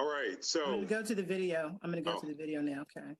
All right, I'm so going to go to the video. I'm going to go oh, to the video now. Okay.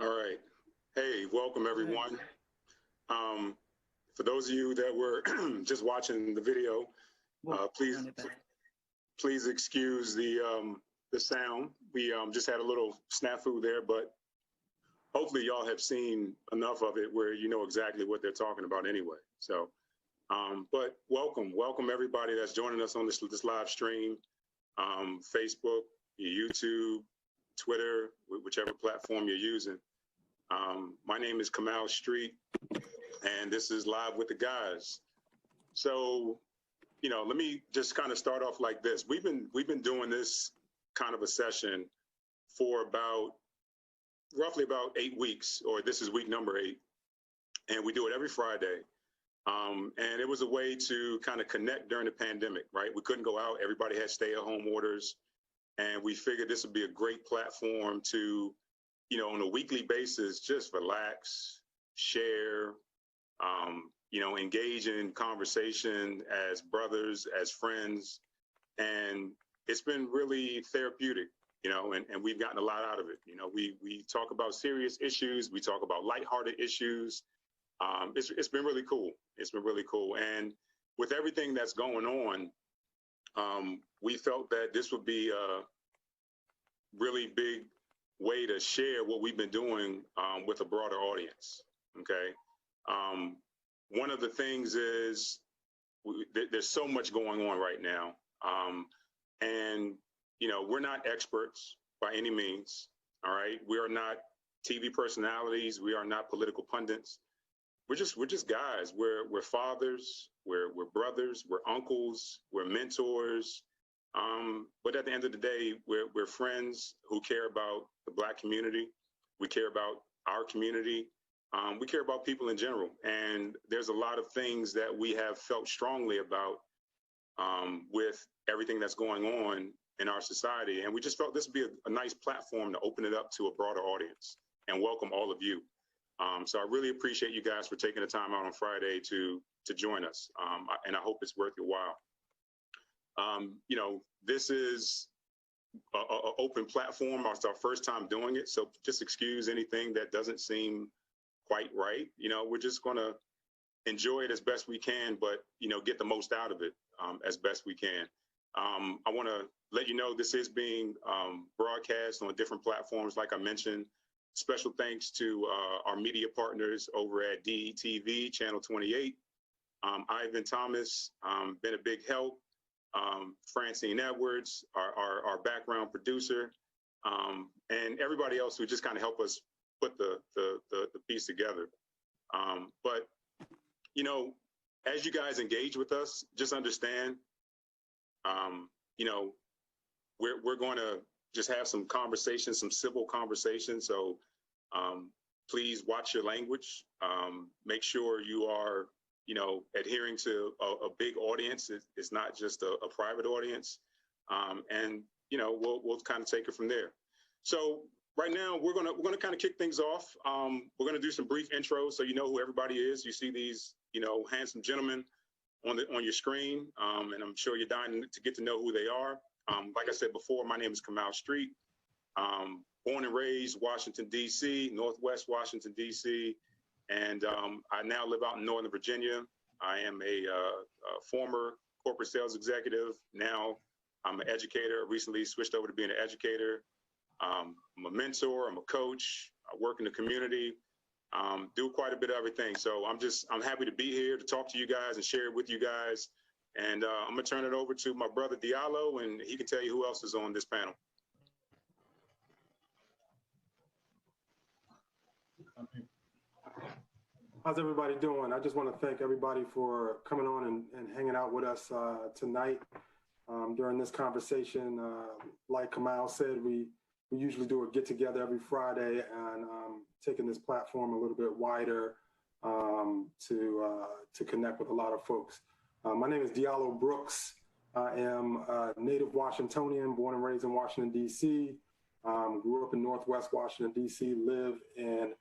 all right. Hey, welcome All right. everyone. Um, for those of you that were just watching the video, We'll please run it back. please excuse the sound. We just had a little snafu there, but hopefully y'all have seen enough of it where you know exactly what they're talking about anyway. So, but welcome everybody that's joining us on this live stream, Facebook, YouTube, Twitter, whichever platform you're using. My name is Kamal Street, and this is Live with the Guys. So, you know, let me just kind of start off like this. We've been doing this kind of a session for roughly about 8 weeks, or this is week number 8, and we do it every Friday. And it was a way to kind of connect during the pandemic, right? We couldn't go out; everybody had stay-at-home orders, and we figured this would be a great platform to, you know, on a weekly basis, just relax, share, you know, engage in conversation as brothers, as friends. And it's been really therapeutic, you know, and we've gotten a lot out of it. You know, we talk about serious issues, we talk about lighthearted issues. It's been really cool. It's been really cool. And with everything that's going on, we felt that this would be a really big way to share what we've been doing with a broader audience. Okay. One of the things is there's so much going on right now. And, you know, we're not experts by any means. All right. We are not TV personalities. We are not political pundits. we're just guys. We're fathers. We're brothers. We're uncles. We're mentors. But at the end of the day, we're friends who care about the Black community. We care about our community. We care about people in general. And there's a lot of things that we have felt strongly about with everything that's going on in our society. And we just felt this would be a nice platform to open it up to a broader audience and welcome all of you. So I really appreciate you guys for taking the time out on Friday to join us. And I hope it's worth your while. This is an open platform. It's our first time doing it. So just excuse anything that doesn't seem quite right. We're just going to enjoy it as best we can, but, get the most out of it as best we can. I want to let you know this is being broadcast on different platforms, like I mentioned. Special thanks to our media partners over at DETV, Channel 28. Ivan Thomas, been a big help. Francine Edwards, our background producer, and everybody else who just kind of help us put the piece together. But, as you guys engage with us, just understand, we're going to just have some conversations, some civil conversations. So please watch your language. Make sure you are, adhering to a big audience. It's not just a private audience. And, we'll kind of take it from there. So right now we're gonna kind of kick things off. We're gonna do some brief intros so you know who everybody is. You see these, handsome gentlemen on your screen, and I'm sure you're dying to get to know who they are. Like I said before, my name is Kamal Street. Born and raised Washington, D.C., Northwest Washington, D.C., and I now live out in Northern Virginia. I am a former corporate sales executive. Now I'm an educator. I recently switched over to being an educator. I'm a mentor. I'm a coach. I work in the community. Do quite a bit of everything. So I'm happy to be here to talk to you guys and share it with you guys. And I'm going to turn it over to my brother Diallo, and he can tell you who else is on this panel. How's everybody doing? I just want to thank everybody for coming on and hanging out with us tonight during this conversation. Like Kamal said, we usually do a get together every Friday, and taking this platform a little bit wider to connect with a lot of folks. My name is Diallo Brooks. I am a native Washingtonian, born and raised in Washington, D.C. Grew up in Northwest Washington, D.C., live in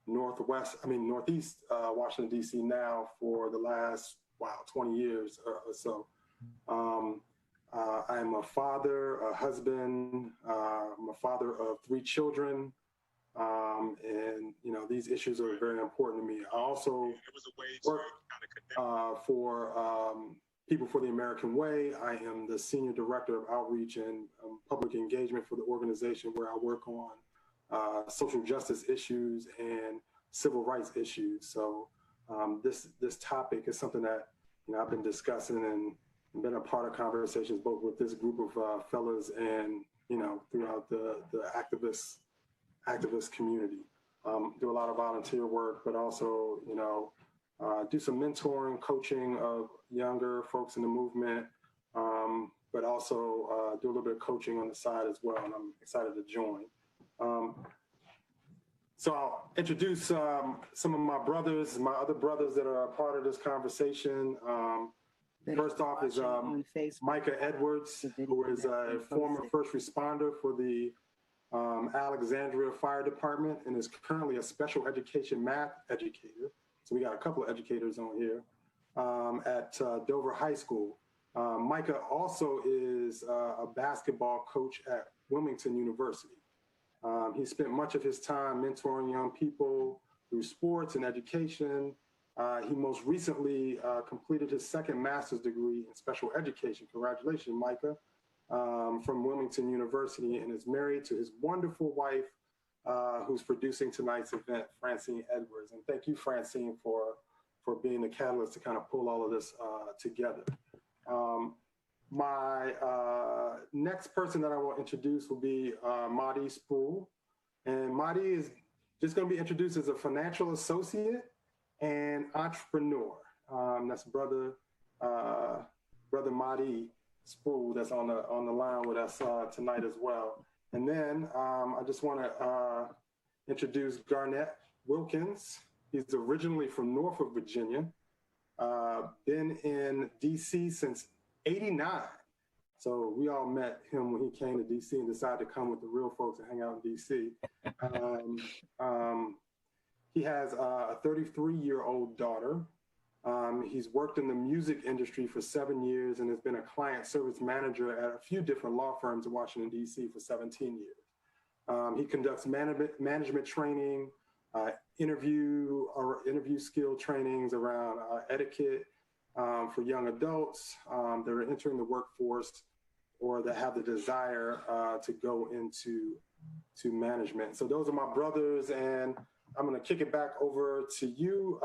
Northeast Washington, D.C. now for the last, 20 years or so. I am a father, a husband. I'm a father of 3 children. And, these issues are very important to me. I also work for People for the American Way. I am the Senior Director of Outreach and Public Engagement for the organization, where I work on social justice issues and civil rights issues. So this topic is something that I've been discussing and been a part of conversations both with this group of fellas and throughout the activist community. Do a lot of volunteer work, but also do some mentoring, coaching of younger folks in the movement, but also do a little bit of coaching on the side as well. And I'm excited to join. So I'll introduce some of my other brothers that are a part of this conversation. First off is Micah Edwards, who is a former first responder for the Alexandria Fire Department and is currently a special education math educator. So we got a couple of educators on here at Dover High School. Micah also is a basketball coach at Wilmington University. He spent much of his time mentoring young people through sports and education. He most recently completed his second master's degree in special education. Congratulations, Micah, from Wilmington University, and is married to his wonderful wife, who's producing tonight's event, Francine Edwards. And thank you, Francine, for being the catalyst to kind of pull all of this together. My next person that I will introduce will be Madi Sproul. And Madi is just going to be introduced as a financial associate. and entrepreneur. That's brother Mahdi Sproul that's on the line with us tonight as well. And then I just want to introduce Garnett Wilkins. He's originally from Norfolk, Virginia. Been in DC since '89. So we all met him when he came to DC and decided to come with the real folks and hang out in DC. He has a 33-year-old daughter. He's worked in the music industry for 7 years and has been a client service manager at a few different law firms in Washington, D.C. for 17 years. He conducts management training, interview skill trainings around etiquette for young adults that are entering the workforce or that have the desire to go into management. So those are my brothers, and I'm going to kick it back over to you,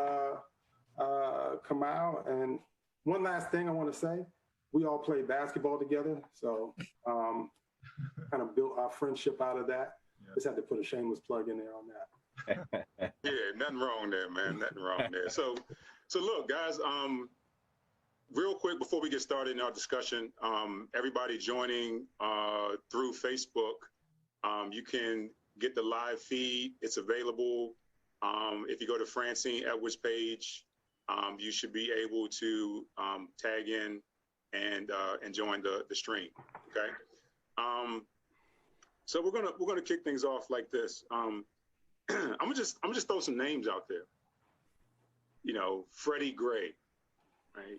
Kamau. And one last thing I want to say, we all played basketball together, so kind of built our friendship out of that. Yeah. Just had to put a shameless plug in there on that. Yeah, nothing wrong there, man. Nothing wrong there. So look, guys, real quick before we get started in our discussion, everybody joining through Facebook, you can get the live feed. It's available. If you go to Francine Edwards' page, you should be able to tag in and join the stream. Okay. So we're gonna kick things off like this. I'm gonna just throw some names out there. You know, Freddie Gray, right?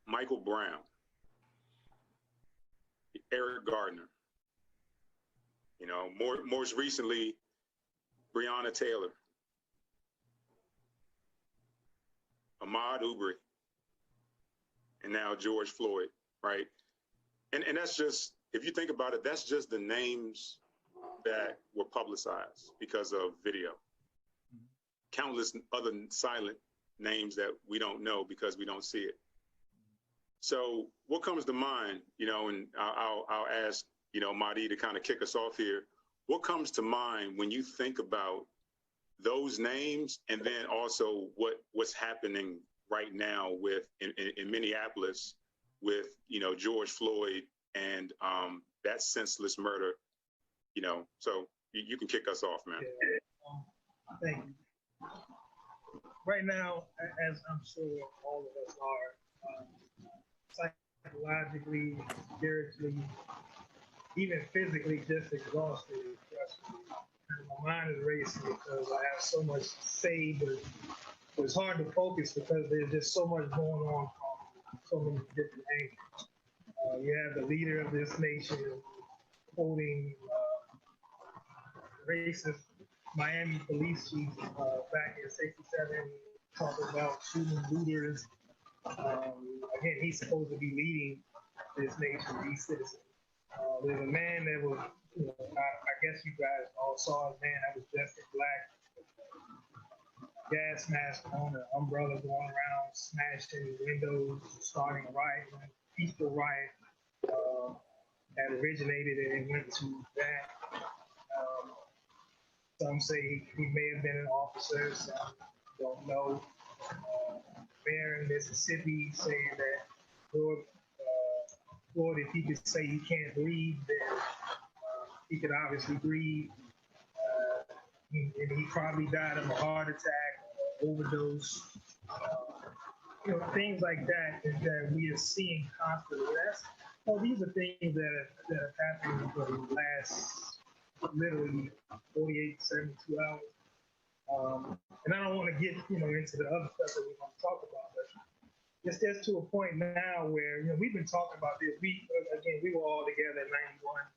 Michael Brown, Eric Gardner. You know, most recently, Breonna Taylor, Ahmaud Arbery, and now George Floyd, right? And that's just, if you think about it, that's just the names that were publicized because of video. Countless other silent names that we don't know because we don't see it. So what comes to mind, you know, and I'll ask, you know, Mahdi to kind of kick us off here. What comes to mind when you think about those names, and then also what's happening right now with in Minneapolis with, you know, George Floyd and that senseless murder, you know? So you can kick us off, man. Thank you. Right now, as I'm sure all of us are, psychologically, spiritually, even physically just exhausted. My mind is racing because I have so much to say, but it's hard to focus because there's just so much going on from so many different angles. You have the leader of this nation quoting racist Miami police chief back in '67, talking about shooting looters. Again, he's supposed to be leading this nation, these citizens. There's a man that was, you know, I guess you guys all saw a man that was dressed in black, gas mask on, an umbrella going around, smashing windows, starting a riot, a peaceful riot that originated and went to that. Some say he may have been an officer, some don't know. Mayor in Mississippi saying that Lord, if he could say he can't breathe, then he could obviously breathe. And he probably died of a heart attack, overdose. You know, things like that we are seeing constantly. These are things that have happened for the last literally 48 to 72 hours. And I don't want to get, you know, into the other stuff that we're going to talk about, but it's just to a point now where, you know, we've been talking about this. We were all together in '91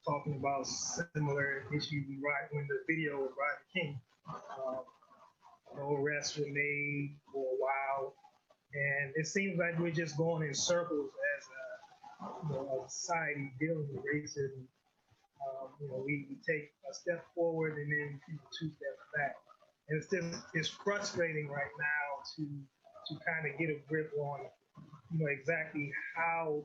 talking about similar issues when the video of Rodney King. No arrests were made for a while, and it seems like we're just going in circles as a society dealing with racism. You know, we take a step forward and then 2 steps back, and it's frustrating right now to kind of get a grip on, you know, exactly how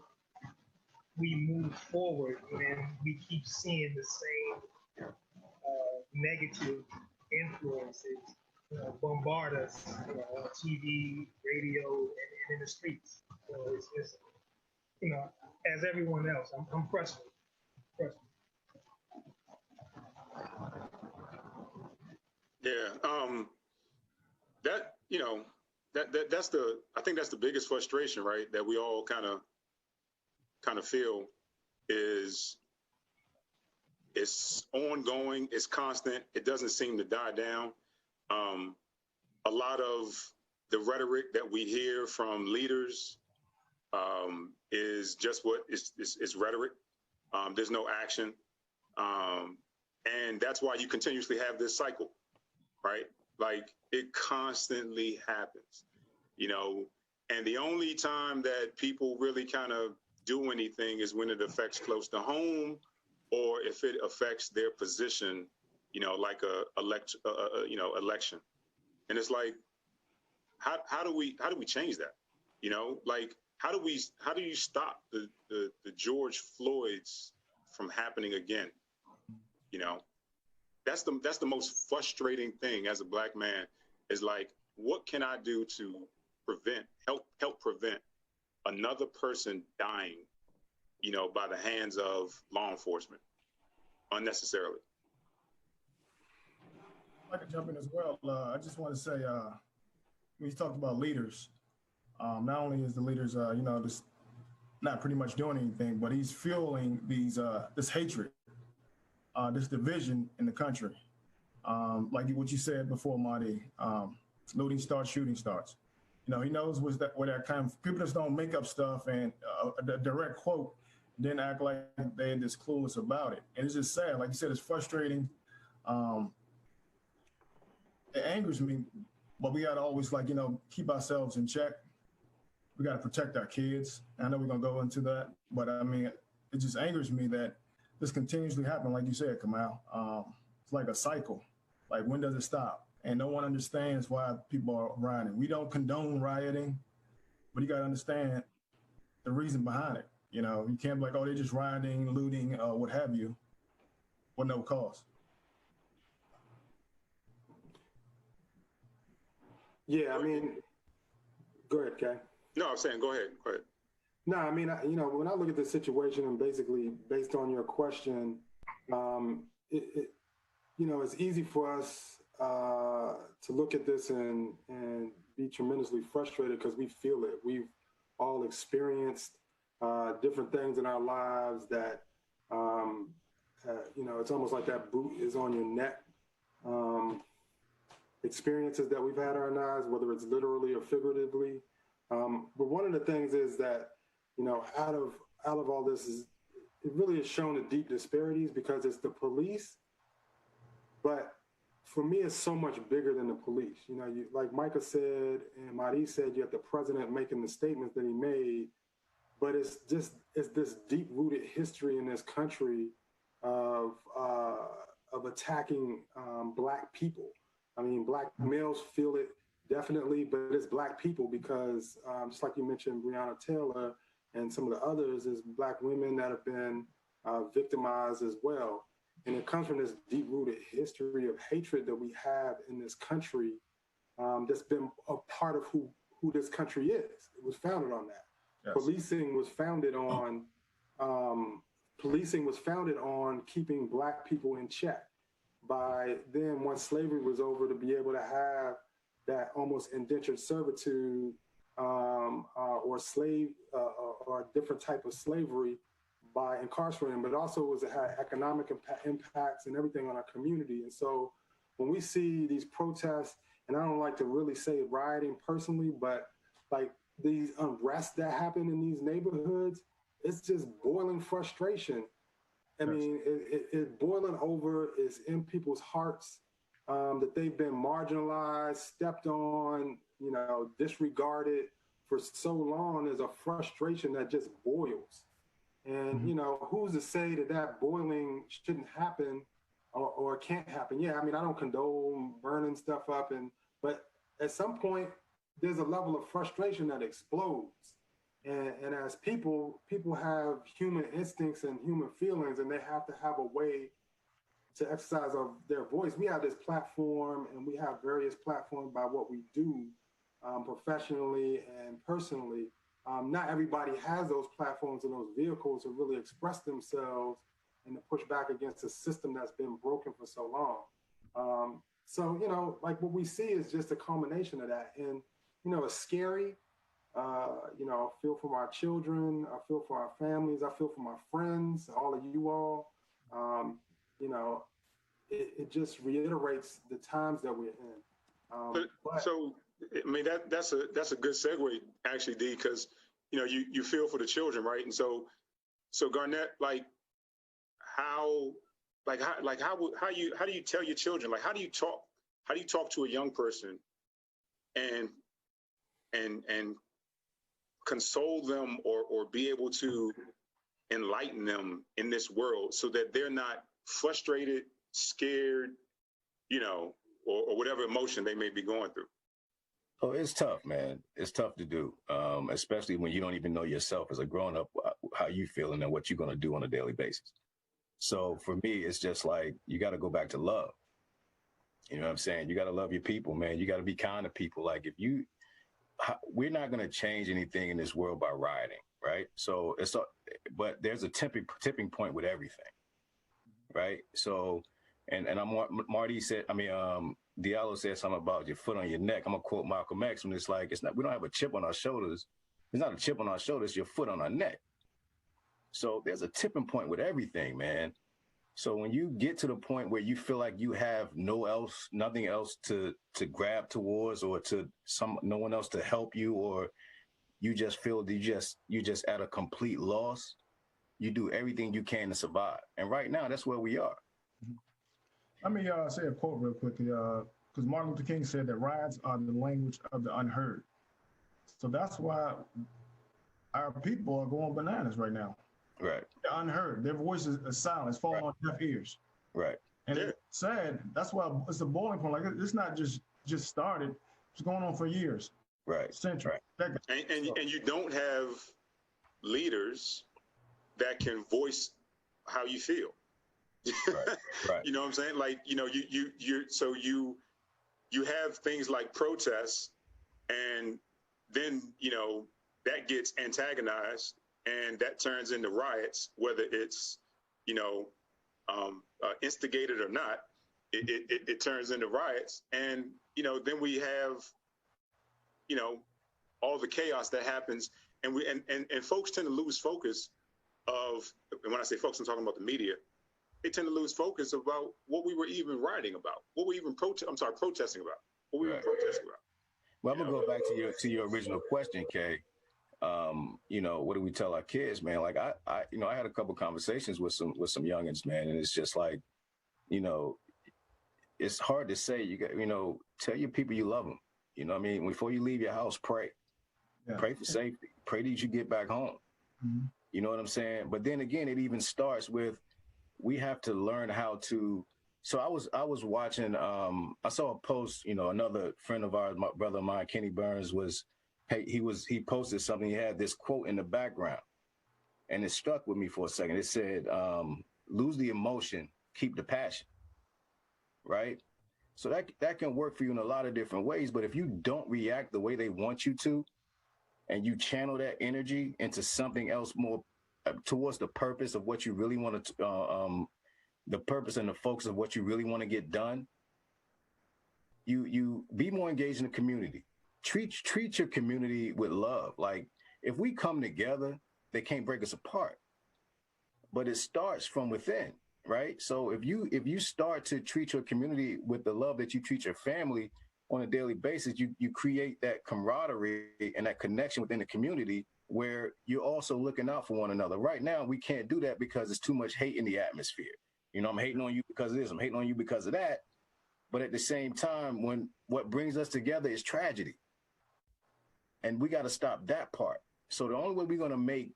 we move forward when we keep seeing the same negative influences bombard us, on TV, radio, and in the streets. So it's as everyone else, I'm frustrated. Yeah. That, that's I think that's the biggest frustration, right? That we all kind of feel is it's ongoing, it's constant, it doesn't seem to die down. A lot of the rhetoric that we hear from leaders is just what it's rhetoric. There's no action. And that's why you continuously have this cycle, right? Like it constantly happens, and the only time that people really kind of do anything is when it affects close to home or if it affects their position, like election. And it's like, how do we change that? Like how do you stop the George Floyds from happening again? That's the most frustrating thing as a Black man is like, what can I do to help prevent another person dying, by the hands of law enforcement unnecessarily? I can jump in as well. I just want to say, when you talked about leaders, not only is the leaders, just not pretty much doing anything, but he's fueling this hatred, this division in the country. Like what you said before, Marty, looting starts, shooting starts. He knows where that kind of, people just don't make up stuff and a direct quote, then act like they're just clueless about it. And it's just sad. Like you said, it's frustrating. It angers me, but we got to always keep ourselves in check. We got to protect our kids. I know we're going to go into that, but I mean, it just angers me that this continuously happens. Like you said, Kamal, it's like a cycle. Like, when does it stop? And no one understands why people are rioting. We don't condone rioting, but you got to understand the reason behind it. You can't be like, oh, they're just rioting, looting, what have you, for no cause. Yeah, I mean, go ahead, Kay. No, I'm saying, go ahead. No, I mean, when I look at the situation and basically based on your question, it's easy for us to look at this and be tremendously frustrated because we feel it. We've all experienced different things in our lives that, it's almost like that boot is on your neck. Experiences that we've had in our lives, whether it's literally or figuratively. But one of the things is that, out of all this it really has shown the deep disparities because it's the police. But for me, it's so much bigger than the police. Like Micah said and Marty said, you have the president making the statements that he made, but it's this deep rooted history in this country of attacking Black people. I mean, Black males feel it definitely, but it's Black people because just like you mentioned, Breonna Taylor and some of the others, is Black women that have been victimized as well. And it comes from this deep-rooted history of hatred that we have in this country that's been a part of who this country is. It was founded on that. Yes. Policing was founded on keeping Black people in check. By then, once slavery was over, to be able to have that almost indentured servitude or slave or a different type of slavery by incarcerating, but also it had economic impacts and everything on our community. And so when we see these protests, and I don't like to really say rioting personally, but like these unrest that happen in these neighborhoods, it's just boiling frustration. I mean, it's boiling over, it's in people's hearts that they've been marginalized, stepped on, disregarded for so long. There's a frustration that just boils. And, who's to say that boiling shouldn't happen or can't happen? Yeah, I mean, I don't condone burning stuff up, but at some point, there's a level of frustration that explodes. And as people have human instincts and human feelings, and they have to have a way to exercise of their voice. We have this platform, and we have various platforms by what we do professionally and personally. Not everybody has those platforms and those vehicles to really express themselves and to push back against a system that's been broken for so long. So, you know, like what we see is just a culmination of that. And, you know, it's scary. You know, I feel for our children. I feel for our families. I feel for my friends, all of you all. You know, it just reiterates the times that we're in. So, I mean, that's a good segue, actually, D, because, you know, you feel for the children, right? And so Garnett, like, how do you tell your children, like, how do you talk to a young person and console them or be able to enlighten them in this world so that they're not frustrated, scared, you know, or whatever emotion they may be going through? Oh, it's tough, man. It's tough to do, especially when you don't even know yourself as a grown up, how you feeling and what you're going to do on a daily basis. So for me, it's just like, you got to go back to love. You know what I'm saying? You got to love your people, man. You got to be kind to people. Like we're not going to change anything in this world by rioting, right? So but there's a tipping point with everything, right? So, and Marty said, Diallo said something about your foot on your neck. I'm gonna quote Malcolm X when it's like, we don't have a chip on our shoulders. It's not a chip on our shoulders, your foot on our neck. So there's a tipping point with everything, man. So when you get to the point where you feel like you have nothing else to grab towards, or no one else to help you, or you just feel you're just at a complete loss, you do everything you can to survive. And right now, that's where we are. Let me say a quote real quickly, because Martin Luther King said that riots are the language of the unheard. So that's why our people are going bananas right now. Right. They're unheard. Their voices are silent. It's falling on deaf ears. Right. And it's sad. That's why it's a boiling point. Like, it's not just started. It's going on for years. Right. Centuries. Right. And you don't have leaders that can voice how you feel. Right. Right. You know what I'm saying? Like, you know, you have things like protests, and then, you know, that gets antagonized and that turns into riots, whether it's, you know, instigated or not, it turns into riots. And, you know, then we have, you know, all the chaos that happens, and folks tend to lose focus of, and when I say folks, I'm talking about the media. They tend to lose focus about what we were even writing about, what we even protesting about, what we were protesting about. Well, I'm gonna go back to your original question, Kay. You know, what do we tell our kids, man? Like I had a couple conversations with some youngins, man, and it's just like, you know, it's hard to say. You got, you know, tell your people you love them. You know what I mean? Before you leave your house, pray. Yeah. Pray for safety. Pray that you get back home. Mm-hmm. You know what I'm saying? But then again, it even starts with, we have to learn how to. So I was watching. I saw a post. You know, another friend of ours, my brother of mine, Kenny Burns, he posted something. He had this quote in the background, and it stuck with me for a second. It said, "Lose the emotion, keep the passion." Right. So that can work for you in a lot of different ways. But if you don't react the way they want you to, and you channel that energy into something else more towards the purpose of what you really want to, the purpose and the focus of what you really want to get done, you be more engaged in the community. Treat your community with love. Like, if we come together, they can't break us apart. But it starts from within, right? So if you start to treat your community with the love that you treat your family on a daily basis, you create that camaraderie and that connection within the community where you're also looking out for one another. Right now, we can't do that because there's too much hate in the atmosphere. You know, I'm hating on you because of this, I'm hating on you because of that. But at the same time, when what brings us together is tragedy. And we got to stop that part. So the only way we're going to make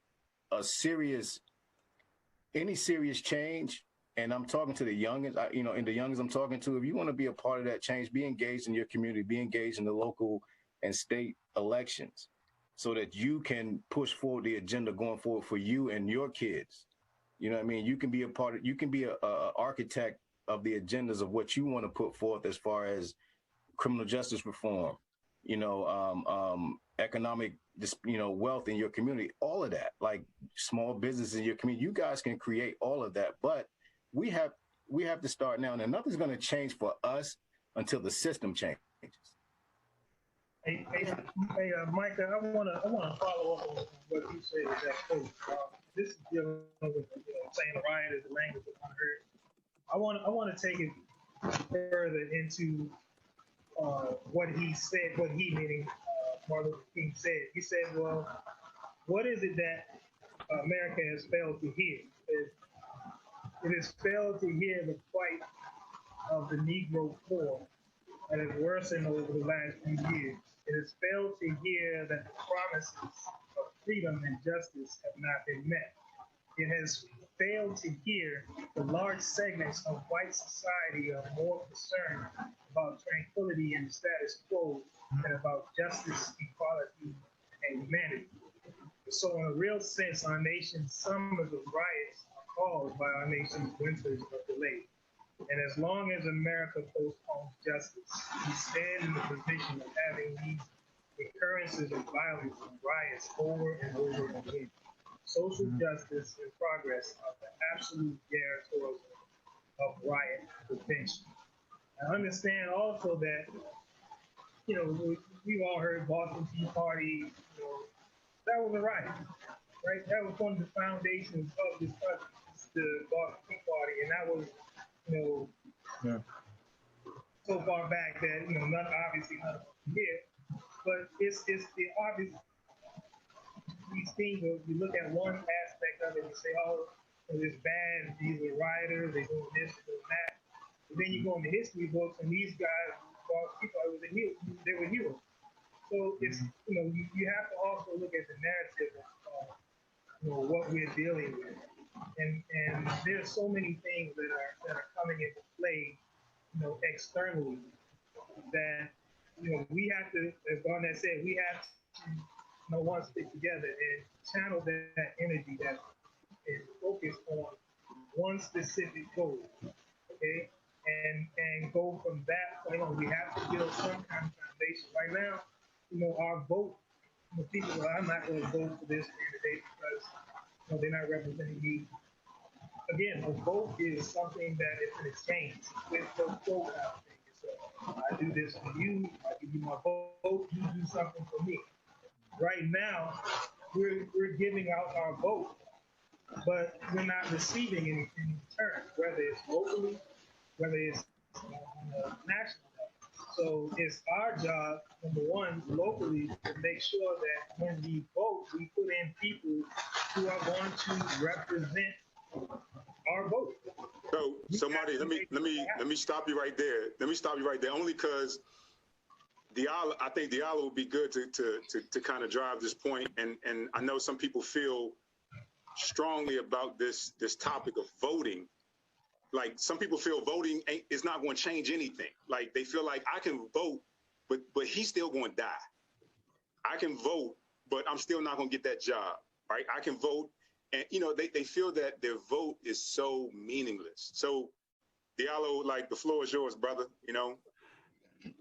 any serious change, and I'm talking to the youngins, and the youngins I'm talking to, if you want to be a part of that change, be engaged in your community, be engaged in the local and state elections so that you can push forward the agenda going forward for you and your kids. You know what I mean? You can be a part of, you can be a architect of the agendas of what you want to put forth as far as criminal justice reform, economic, wealth in your community, all of that, like small businesses in your community, you guys can create all of that. But we have to start now, and nothing's going to change for us until the system changes. Hey, Micah, I want to follow up on what you said with that quote. This is dealing with saying riot is the language of unheard. I want to take it further into what he said, what he, meaning Martin Luther King, said. He said, well, what is it that America has failed to hear? It has failed to hear the plight of the Negro poor that has worsened over the last few years. It has failed to hear that the promises of freedom and justice have not been met. It has failed to hear the large segments of white society are more concerned about tranquility and status quo than about justice, equality, and humanity. So in a real sense, our nation's summers of riots are caused by our nation's winters of delay. And as long as America postpones justice, we stand in the position of having these recurrences of violence and riots over and over again. Social justice and progress are the absolute guarantors of riot prevention. I understand also that, we've all heard Boston Tea Party, that was a riot, right? That was one of the foundations of this country, the Boston Tea Party, and that was, so far back that none of us here, but it's the obvious. These things, you look at one aspect of it and say, oh, it's bad. These are rioters. They're doing this, they're doing that. But then you go in the history books, and these guys, they were heroes. So it's you have to also look at the narrative of what we're dealing with. And there's so many things that are coming into play, externally, that we have to, as Garnett said, we have to one stick together and channel that energy that is focused on one specific goal, okay, and go from that point on. We have to build some kind of foundation. Right now, our vote, people, I'm not going to vote for this candidate because they're not representing me. Again, a vote is something that is an exchange. With the quote out thing. So I do this for you, I give you my vote, you do something for me. Right now, we're giving out our vote, but we're not receiving anything in return, whether it's locally, whether it's on the national level. So it's our job, number one, locally, to make sure that when we vote, we put in people who are going to represent our vote. So Marty, let me stop you right there. Let me stop you right there, only because I think Diallo would be good to kind of drive this point. And I know some people feel strongly about this topic of voting. Like some people feel voting is not going to change anything. Like they feel like I can vote, but he's still going to die. I can vote, but I'm still not going to get that job, right? I can vote. And, they feel that their vote is so meaningless. So Diallo, like the floor is yours, brother,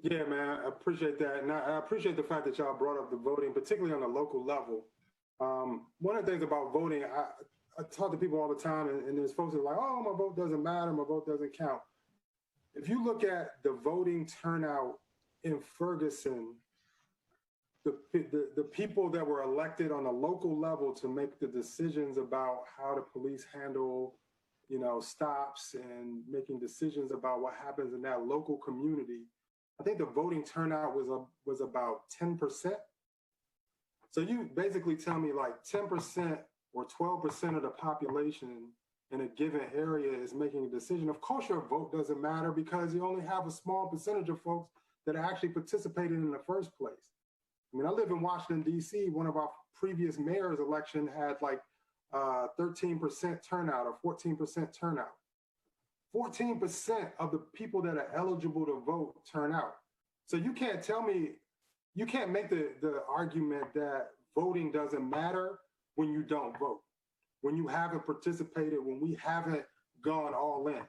Yeah, man, I appreciate that. And I appreciate the fact that y'all brought up the voting, particularly on the local level. One of the things about voting, I talk to people all the time, and there's folks that are like, oh, my vote doesn't matter, my vote doesn't count. If you look at the voting turnout in Ferguson, the people that were elected on a local level to make the decisions about how the police handle, stops and making decisions about what happens in that local community, I think the voting turnout was about 10%. So you basically tell me like 10% or 12% of the population in a given area is making a decision. Of course, your vote doesn't matter because you only have a small percentage of folks that actually participated in the first place. I mean, I live in Washington, D.C. One of our previous mayor's election had like 13% turnout or 14% turnout. 14% of the people that are eligible to vote turn out. So you can't tell me, you can't make the argument that voting doesn't matter when you don't vote, when you haven't participated, when we haven't gone all in.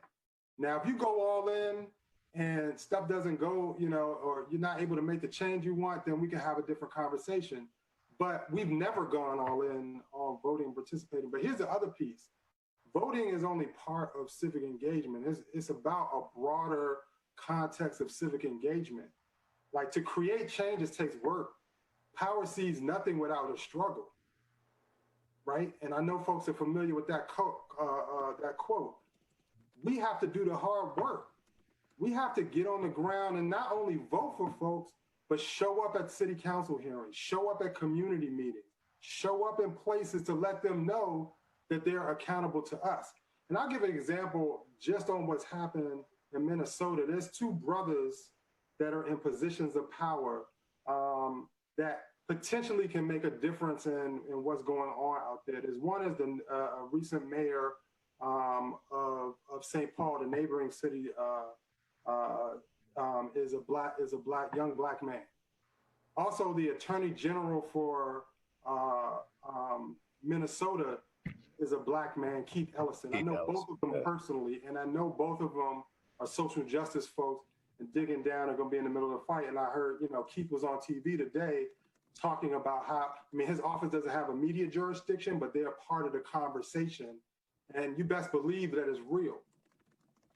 Now, if you go all in and stuff doesn't go, or you're not able to make the change you want, then we can have a different conversation. But we've never gone all in on voting and participating. But here's the other piece. Voting is only part of civic engagement. It's about a broader context of civic engagement. Like, to create changes takes work. Power sees nothing without a struggle, right? And I know folks are familiar with that quote. We have to do the hard work. We have to get on the ground and not only vote for folks, but show up at city council hearings, show up at community meetings, show up in places to let them know that they're accountable to us. And I'll give an example just on what's happened in Minnesota. There's two brothers that are in positions of power that potentially can make a difference in what's going on out there. There's one is the recent mayor of St. Paul, the neighboring city, is a young black man. Also, the attorney general for Minnesota is a black man, Keith Ellison. I know both of them personally, and I know both of them are social justice folks and digging down are going to be in the middle of the fight. And I heard, Keith was on TV today talking about how, his office doesn't have a media jurisdiction, but they're part of the conversation. And you best believe that it's real.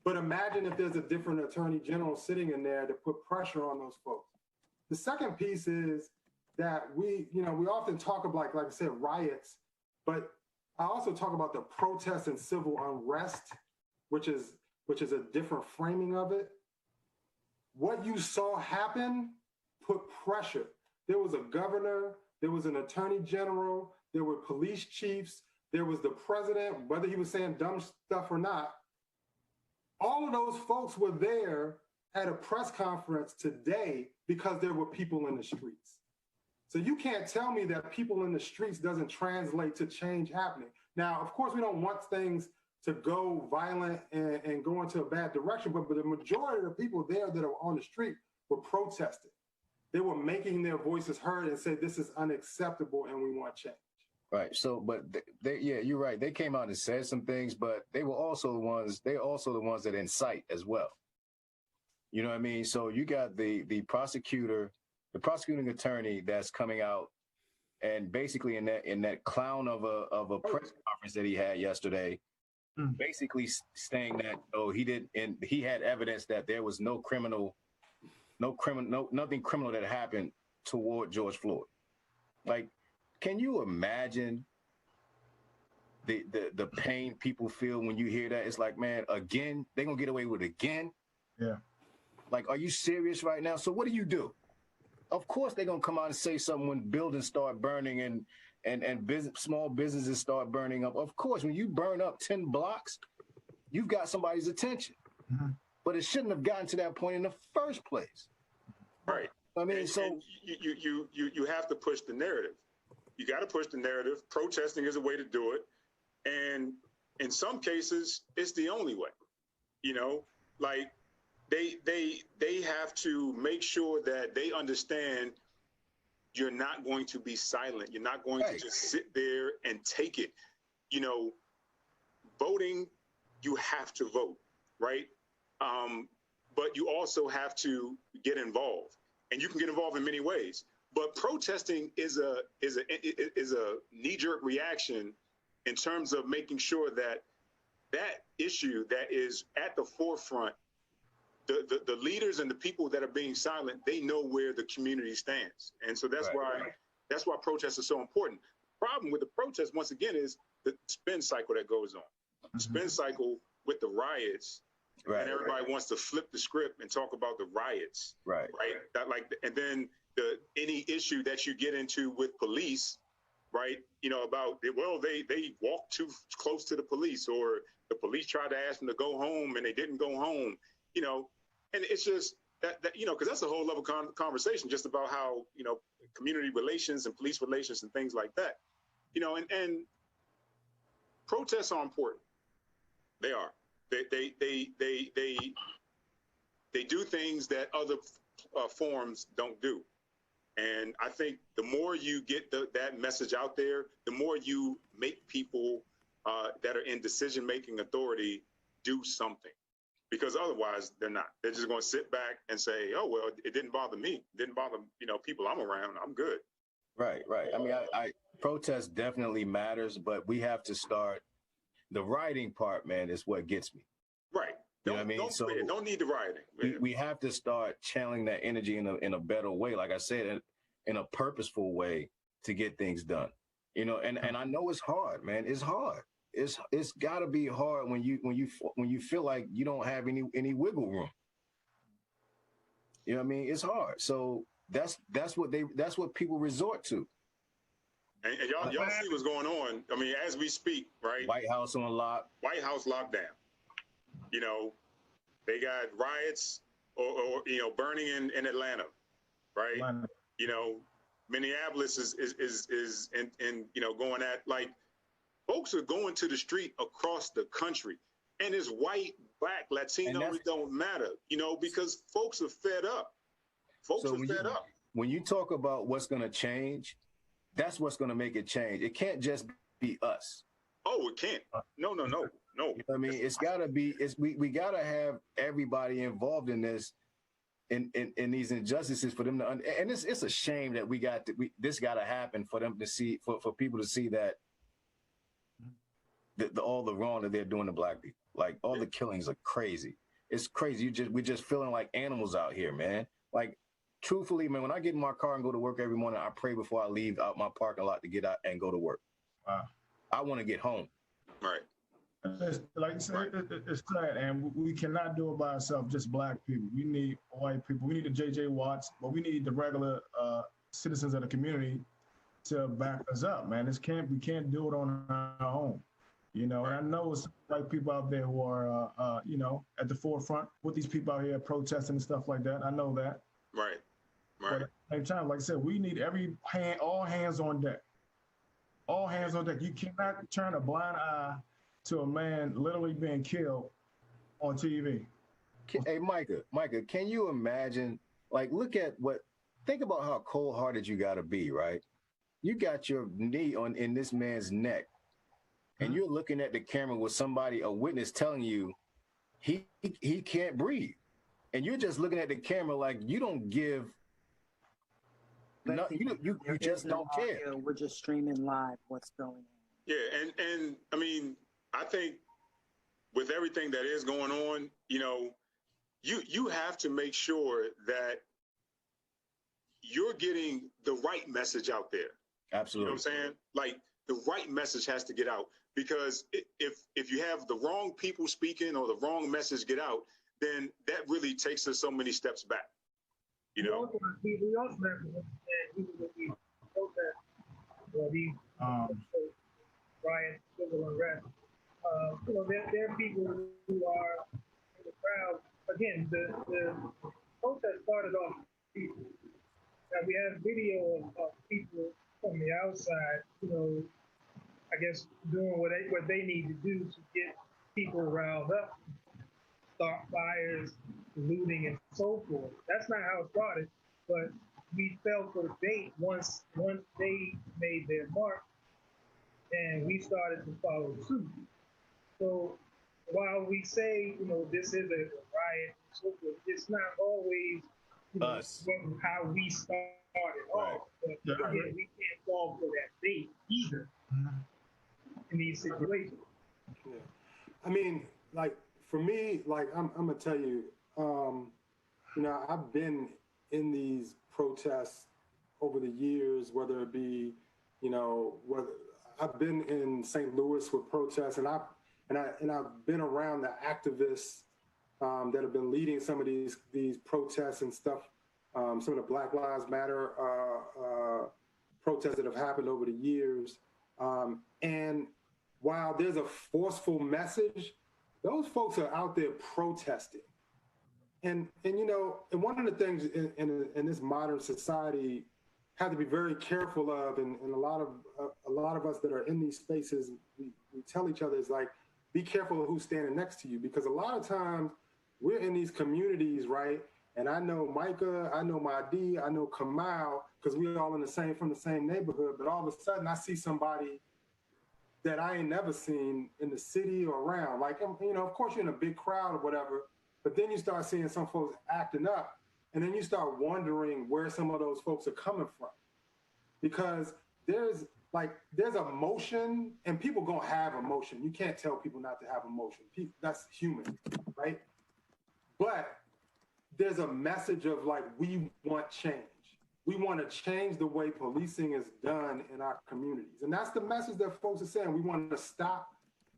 But imagine if there's a different attorney general sitting in there to put pressure on those folks. The second piece is that we often talk about, like I said, riots, but I also talk about the protests and civil unrest, which is a different framing of it. What you saw happen put pressure. There was a governor, there was an attorney general, there were police chiefs, there was the president, whether he was saying dumb stuff or not. All of those folks were there at a press conference today because there were people in the streets. So you can't tell me that people in the streets doesn't translate to change happening. Now, of course, we don't want things to go violent and go into a bad direction, but the majority of the people there that are on the street were protesting. They were making their voices heard and said, this is unacceptable and we want change. Right. So, but you're right. They came out and said some things, but they're also the ones that incite as well. You know what I mean? So you got the prosecuting attorney that's coming out and basically in that clown of a press conference that he had yesterday, basically saying that, he had evidence that there was nothing criminal that happened toward George Floyd. Like, can you imagine the pain people feel when you hear that? It's like, man, again, they're gonna get away with it again. Yeah. Like, are you serious right now? So what do? Of course they're gonna come out and say something when buildings start burning and small businesses start burning up. Of course, when you burn up 10 blocks, you've got somebody's attention. Mm-hmm. But it shouldn't have gotten to that point in the first place. Right. I mean, and you have to push the narrative. You got to push the narrative. Protesting is a way to do it. And in some cases, it's the only way. Like they have to make sure that they understand you're not going to be silent. You're not going to just sit there and take it. Voting, you have to vote, right? But you also have to get involved, and you can get involved in many ways. But protesting is a knee-jerk reaction in terms of making sure that issue that is at the forefront, the leaders and the people that are being silent, they know where the community stands. And so that's why protests are so important. The problem with the protest, once again, is the spin cycle that goes on. The spin cycle with the riots, and everybody wants to flip the script and talk about the riots. Right. And then any issue that you get into with police, right? About, well, they walked too close to the police, or the police tried to ask them to go home and they didn't go home, and it's just that because that's a whole level conversation just about how, community relations and police relations and things like that, and protests are important. They are. They do things that other forums don't do. And I think the more you get that message out there, the more you make people that are in decision-making authority do something. because otherwise they're not. They're just going to sit back and say, oh, well, it didn't bother me. It didn't bother, people I'm around. I'm good. Right. I mean, I protest definitely matters, but we have to start. The rioting part, man, is what gets me. Right. You know what I mean? So don't need the rioting. We have to start channeling that energy in a better way. Like I said, in a purposeful way to get things done. And I know it's hard, man. It's hard. It's got to be hard when you feel like you don't have any wiggle room. You know what I mean? It's hard. So that's what people resort to. And y'all see what's going on. I mean, as we speak, right? White House on lock. White House lockdown. They got riots or burning in Atlanta, right? Atlanta. Minneapolis is in going at, like, folks are going to the street across the country, and it's white, black, Latino, it don't matter, because folks are fed up. Folks are fed up. When you talk about what's going to change, that's what's going to make it change. It can't just be us. Oh, it can't. No. You know what I mean, it's got to be. We got to have everybody involved in this, in these injustices for them to. And it's a shame that this got to happen for them to see, for people to see that all the wrong that they're doing to black people, like all the killings are crazy. It's crazy. We're just feeling like animals out here, man. Like, truthfully, man, when I get in my car and go to work every morning, I pray before I leave out my parking lot to get out and go to work. Wow. I want to get home. Right. Like you said, it's sad, and we cannot do it by ourselves, just black people. We need white people. We need the J.J. Watts, but we need the regular citizens of the community to back us up, man. We can't do it on our own. And I know it's white people out there who are, at the forefront with these people out here protesting and stuff like that. I know that. Right. But at the same time, like I said, we need all hands on deck. All hands on deck. You cannot turn a blind eye to a man literally being killed on TV. Hey, Micah, can you imagine, think about how cold-hearted you got to be, right? You got your knee in this man's neck, and you're looking at the camera with a witness telling you he can't breathe. And you're just looking at the camera like you don't give. No, you just don't care. We're just streaming live what's going on. Yeah, and I mean, I think with everything that is going on, you have to make sure that you're getting the right message out there. Absolutely. You know what I'm saying? Like, the right message has to get out, because if you have the wrong people speaking or the wrong message get out, then that really takes us so many steps back. We also have to understand, even with these protests or these riots, civil unrest, there are people who are in the crowd. Again, the protest started off people. Now we have video of people from the outside, I guess doing what they need to do to get people riled up, start fires, looting, and so forth. That's not how it started, but we fell for the bait once they made their mark, and we started to follow suit. So while we say, this is a riot, and so forth, it's not always how we started off. But again, we can't fall for that bait either in these situations. Yeah. I mean, like, for me, like, I'm gonna tell you, I've been in these protests over the years, whether it be, whether I've been in St. Louis with protests, and I've been around the activists that have been leading some of these protests and stuff, some of the Black Lives Matter protests that have happened over the years. And while there's a forceful message, those folks are out there protesting. And one of the things in this modern society have to be very careful of, and a lot of us that are in these spaces, we tell each other, is like, be careful of who's standing next to you, because a lot of times we're in these communities, right? And I know Micah, I know Mahdi, I know Kamal, because we're all from the same neighborhood. But all of a sudden, I see somebody that I ain't never seen in the city or around. Like, of course, you're in a big crowd or whatever, But then you start seeing some folks acting up, and then you start wondering where some of those folks are coming from. Because there's emotion, and people gonna have emotion. You can't tell people not to have emotion. That's human, right? But there's a message of like, we want change. We want to change the way policing is done in our communities. And that's the message that folks are saying. We want to stop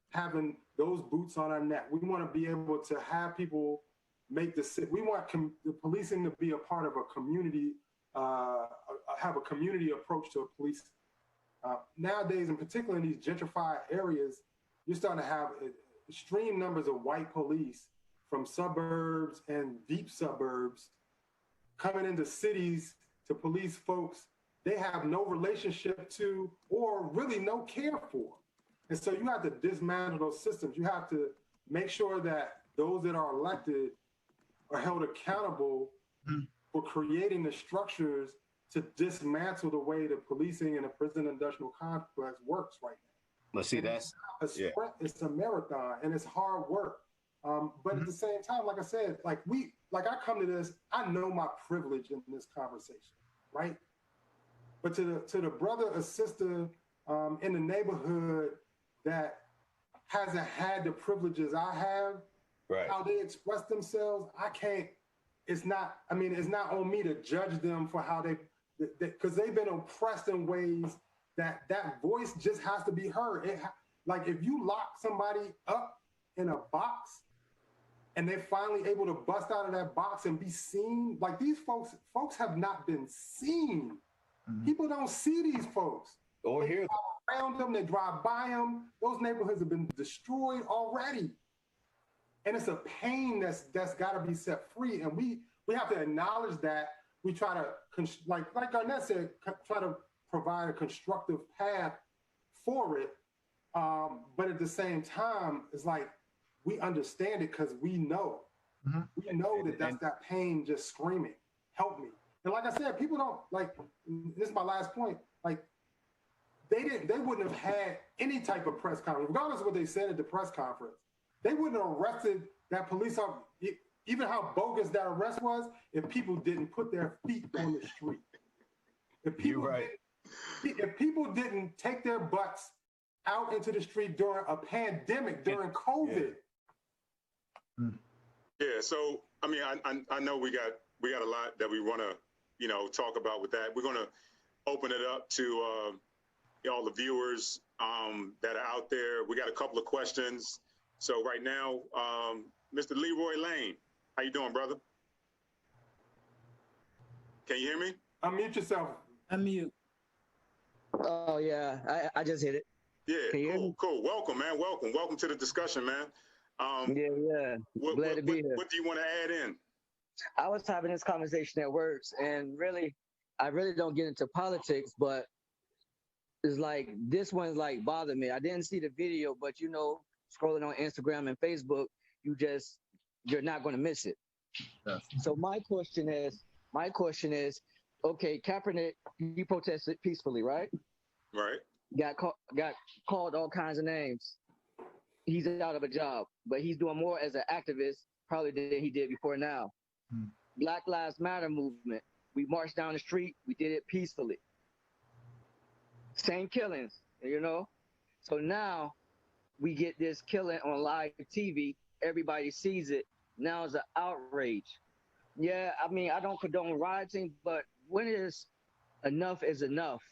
having those boots on our neck. We want to be able to have people make we want the policing to be a part of a community, have a community approach to police. Nowadays, in particular in these gentrified areas, you're starting to have extreme numbers of white police from suburbs and deep suburbs coming into cities to police folks they have no relationship to or really no care for. And so you have to dismantle those systems. You have to make sure that those that are elected are held accountable for creating the structures to dismantle the way the policing and the prison industrial complex works right now. Let's see, and that's it's a marathon and it's hard work. But at the same time, like I said, I come to this, I know my privilege in this conversation, right? But to the brother or sister in the neighborhood that hasn't had the privileges I have, right, how they express themselves, it's not on me to judge them for how because they've been oppressed in ways that voice just has to be heard. Like if you lock somebody up in a box and they're finally able to bust out of that box and be seen, like these folks have not been seen. Mm-hmm. People don't see these folks. Or hear them. Around them, they drive by them. Those neighborhoods have been destroyed already. And it's a pain that's got to be set free. And we have to acknowledge that. We try to, like Garnett said, try to provide a constructive path for it. But at the same time, it's like we understand it because we know. Mm-hmm. We know that's that pain just screaming, help me. And like I said, people don't, this is my last point, they wouldn't have had any type of press conference, regardless of what they said at the press conference. They wouldn't have arrested that police officer, even how bogus that arrest was, if people didn't put their feet on the street. If people didn't take their butts out into the street during a pandemic, during COVID. Yeah. So I mean, I know we got a lot that we want to talk about with that. We're going to open it up to all the viewers that are out there. We got a couple of questions. So right now, Mr. Leroy Lane, how you doing, brother? Can you hear me? Unmute yourself. Unmute. Oh yeah, I just hit it. Yeah, cool. Welcome, man. Welcome to the discussion, man. Yeah. Glad to be here. What do you want to add in? I was having this conversation at work, and I really don't get into politics, but it's like this one's like bothered me. I didn't see the video, but scrolling on Instagram and Facebook, you're not going to miss it. Yes. So my question is, okay, Kaepernick, he protested peacefully, right? Right. Got called all kinds of names. He's out of a job, but he's doing more as an activist probably than he did before now. Black Lives Matter movement. We marched down the street. We did it peacefully. Same killings, So now we get this killing on live TV. Everybody sees it. Now it's an outrage. Yeah, I mean, I don't condone rioting, but when is enough?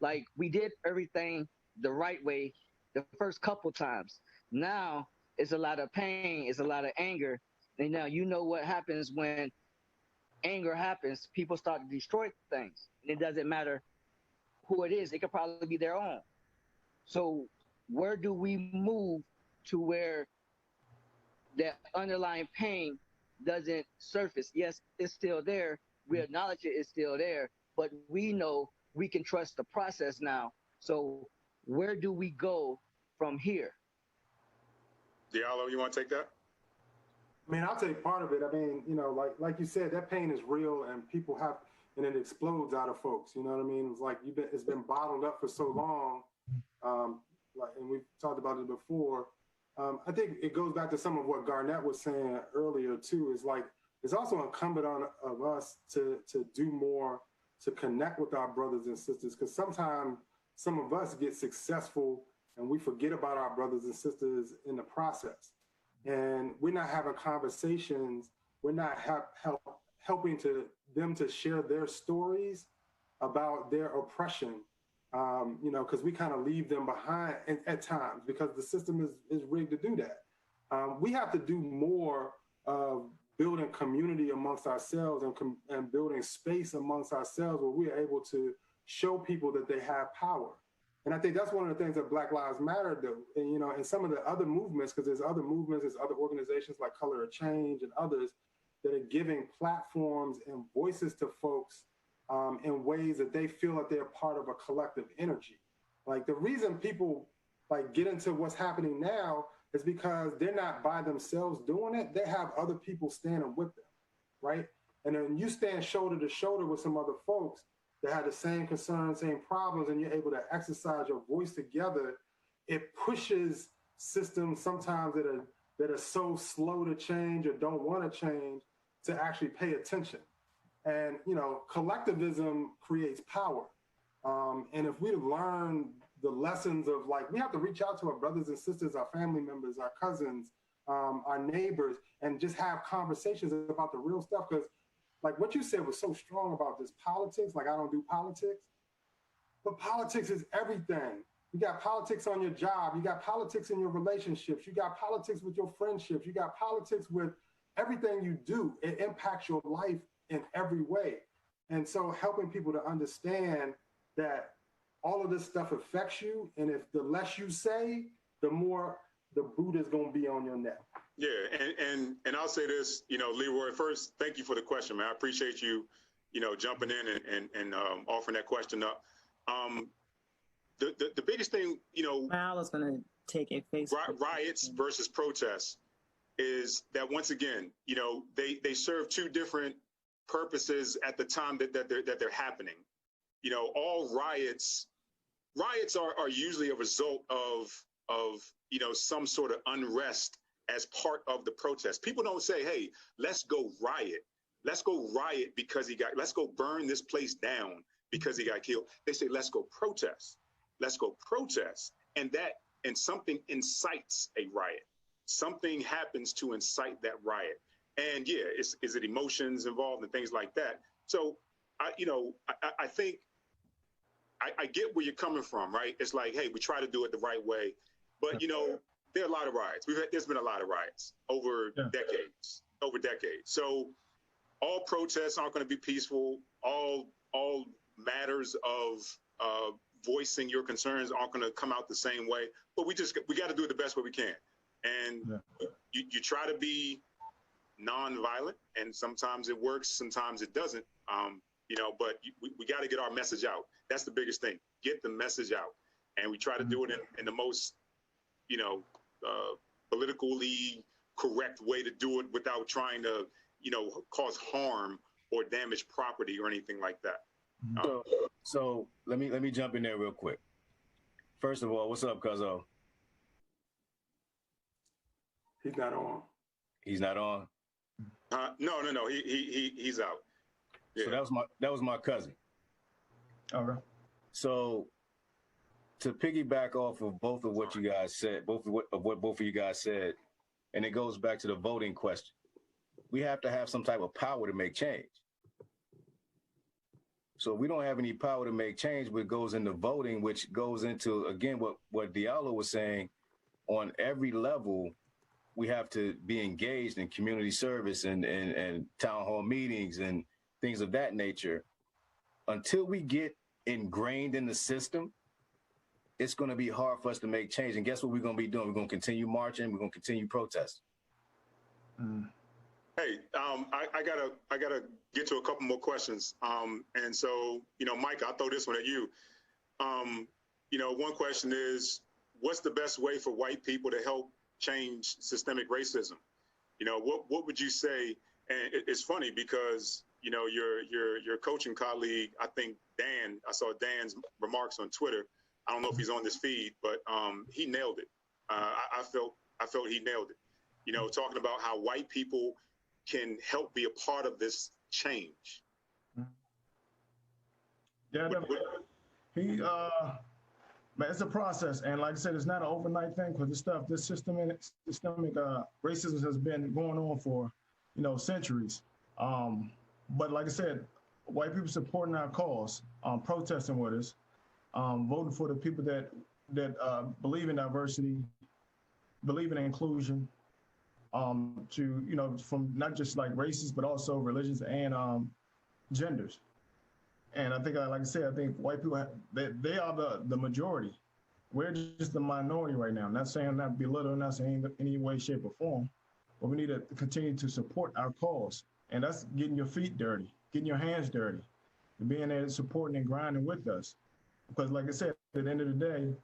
Like, we did everything the right way the first couple times. Now it's a lot of pain. It's a lot of anger. And now what happens when anger happens. People start to destroy things. And it doesn't matter who it is. It could probably be their own. So where do we move to where that underlying pain doesn't surface? Yes, it's still there. We acknowledge it's still there. But we know we can trust the process now. So where do we go from here? Diallo, you want to take that? I mean, I'll take part of it. I mean, like you said, that pain is real, and and it explodes out of folks. You know what I mean? It's like it's been bottled up for so long. And we've talked about it before. I think it goes back to some of what Garnett was saying earlier too. Is like it's also incumbent on of us to do more to connect with our brothers and sisters, because sometimes some of us get successful and we forget about our brothers and sisters in the process, and we're not having conversations. We're not helping them to share their stories about their oppression. Because we kind of leave them behind at times because the system is rigged to do that. We have to do more of building community amongst ourselves and building space amongst ourselves where we are able to show people that they have power. And I think that's one of the things that Black Lives Matter do. And some of the other movements, because there's other movements, there's other organizations like Color of Change and others that are giving platforms and voices to folks in ways that they feel that they're part of a collective energy. Like the reason people like get into what's happening now is because they're not by themselves doing it. They have other people standing with them, right? And then you stand shoulder to shoulder with some other folks that have the same concerns, same problems, and you're able to exercise your voice together. It pushes systems sometimes that are so slow to change or don't want to change to actually pay attention. And, collectivism creates power. And if we learn the lessons of we have to reach out to our brothers and sisters, our family members, our cousins, our neighbors, and just have conversations about the real stuff. Because what you said was so strong about this politics, I don't do politics, but politics is everything. You got politics on your job. You got politics in your relationships. You got politics with your friendships. You got politics with everything you do. It impacts your life in every way. And so helping people to understand that all of this stuff affects you. And if the less you say, the more the boot is going to be on your neck. Yeah. And I'll say this, Leroy, first, thank you for the question, man. I appreciate you, jumping in and offering that question up. The biggest thing, Mal is going to take a face. Riots versus protests is that once again, they serve two different purposes at the time that they're happening. All riots are usually a result of some sort of unrest as part of the protest. People don't say, hey, let's go riot. Let's go riot because let's go burn this place down because he got killed. They say, let's go protest. Let's go protest. And something incites a riot. Something happens to incite that riot. And yeah, is it emotions involved and things like that? So, I think I get where you're coming from, right? It's like, hey, we try to do it the right way, but there are a lot of riots. There's been a lot of riots over decades. So, all protests aren't going to be peaceful. All matters of voicing your concerns aren't going to come out the same way. But we got to do it the best way we can. And you try to be non-violent, and sometimes it works, sometimes it doesn't. But we got to get our message out. That's the biggest thing. Get the message out, and we try to do it in the most, politically correct way to do it without trying to, cause harm or damage property or anything like that. So let me jump in there real quick. First of all, what's up, Cuzzo? He's not on. He's not on. No. He's out. Yeah. So that was my cousin. Okay. So to piggyback off of both of what you guys said, both of you guys said, and it goes back to the voting question. We have to have some type of power to make change. So if we don't have any power to make change, what goes into voting, which goes into, again, what Diallo was saying, on every level, we have to be engaged in community service and town hall meetings and things of that nature. Until we get ingrained in the system, it's going to be hard for us to make change. And guess what we're going to be doing? We're going to continue marching. We're going to continue protesting. Hey, I gotta get to a couple more questions. And so, Mike, I'll throw this one at you. One question is, what's the best way for white people to help change systemic racism? What would you say? And it's funny because, your coaching colleague, I think Dan, I saw Dan's remarks on Twitter. I don't know if he's on this feed, but he nailed it. I felt I felt he nailed it. You know, talking about how white people can help be a part of this change. Yeah, he man, it's a process, and like I said, it's not an overnight thing because this systemic racism has been going on for, you know, centuries. But like I said, white people supporting our cause, protesting with us, voting for the people that believe in diversity, believe in inclusion, to, you know, from not just like races but also religions and genders. And I think, like I said, I think white people, they are the majority. We're just the minority right now. I'm not saying that belittle, not saying any way, shape, or form, but we need to continue to support our cause. And that's getting your feet dirty, getting your hands dirty, and being there supporting and grinding with us. Because like I said, at the end of the day,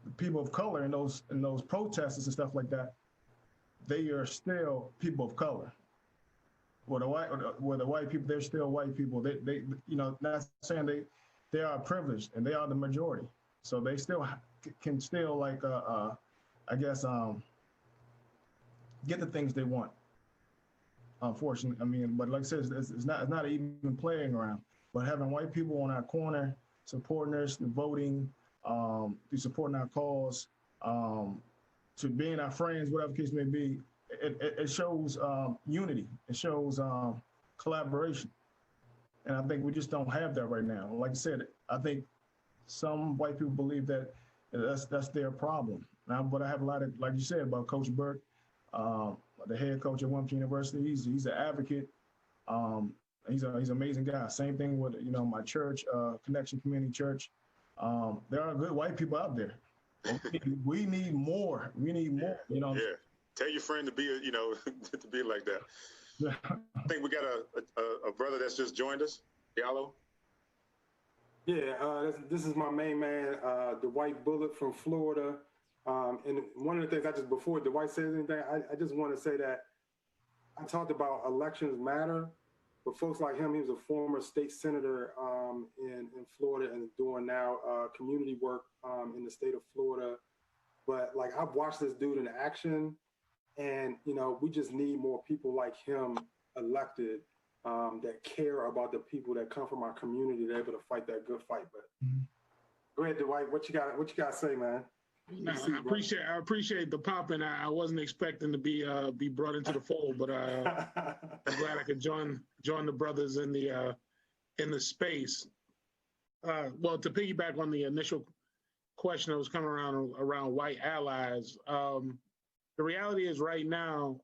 the people of color in those protests and stuff like that, they are still people of color. With the white people, they're still white people. They you know, not saying they are privileged and they are the majority. So they still can still like I guess get the things they want. Unfortunately, I mean, but like I said, it's not even playing around. But having white people on our corner, supporting us, voting, to supporting our cause, to being our friends, whatever the case may be. It shows unity. It shows collaboration. And I think we just don't have that right now. Like I said, I think some white people believe that that's their problem. Now, but I have a lot of, like you said, about Coach Burke, the head coach at Wilmington University. He's an advocate. He's an amazing guy. Same thing with, you know, my church, Connection Community Church. There are good white people out there. We need more. We need more. You know. Yeah. Tell your friend to be, you know, to be like that. I think we got a brother that's just joined us, Diallo. Yeah, this is my main man, the White Bullet from Florida. And one of the things before Dwight says anything, I just want to say that I talked about elections matter, but folks like him, he was a former state senator in Florida and doing now community work in the state of Florida. But like, I've watched this dude in action. And, you know, we just need more people like him elected that care about the people that come from our community. They're able to fight that good fight. But go ahead, Dwight. What you got to say, man? No, I appreciate the pop, and I wasn't expecting to be brought into the fold, but I'm glad I could join the brothers in the space. Well, to piggyback on the initial question that was coming around white allies. The reality is right now,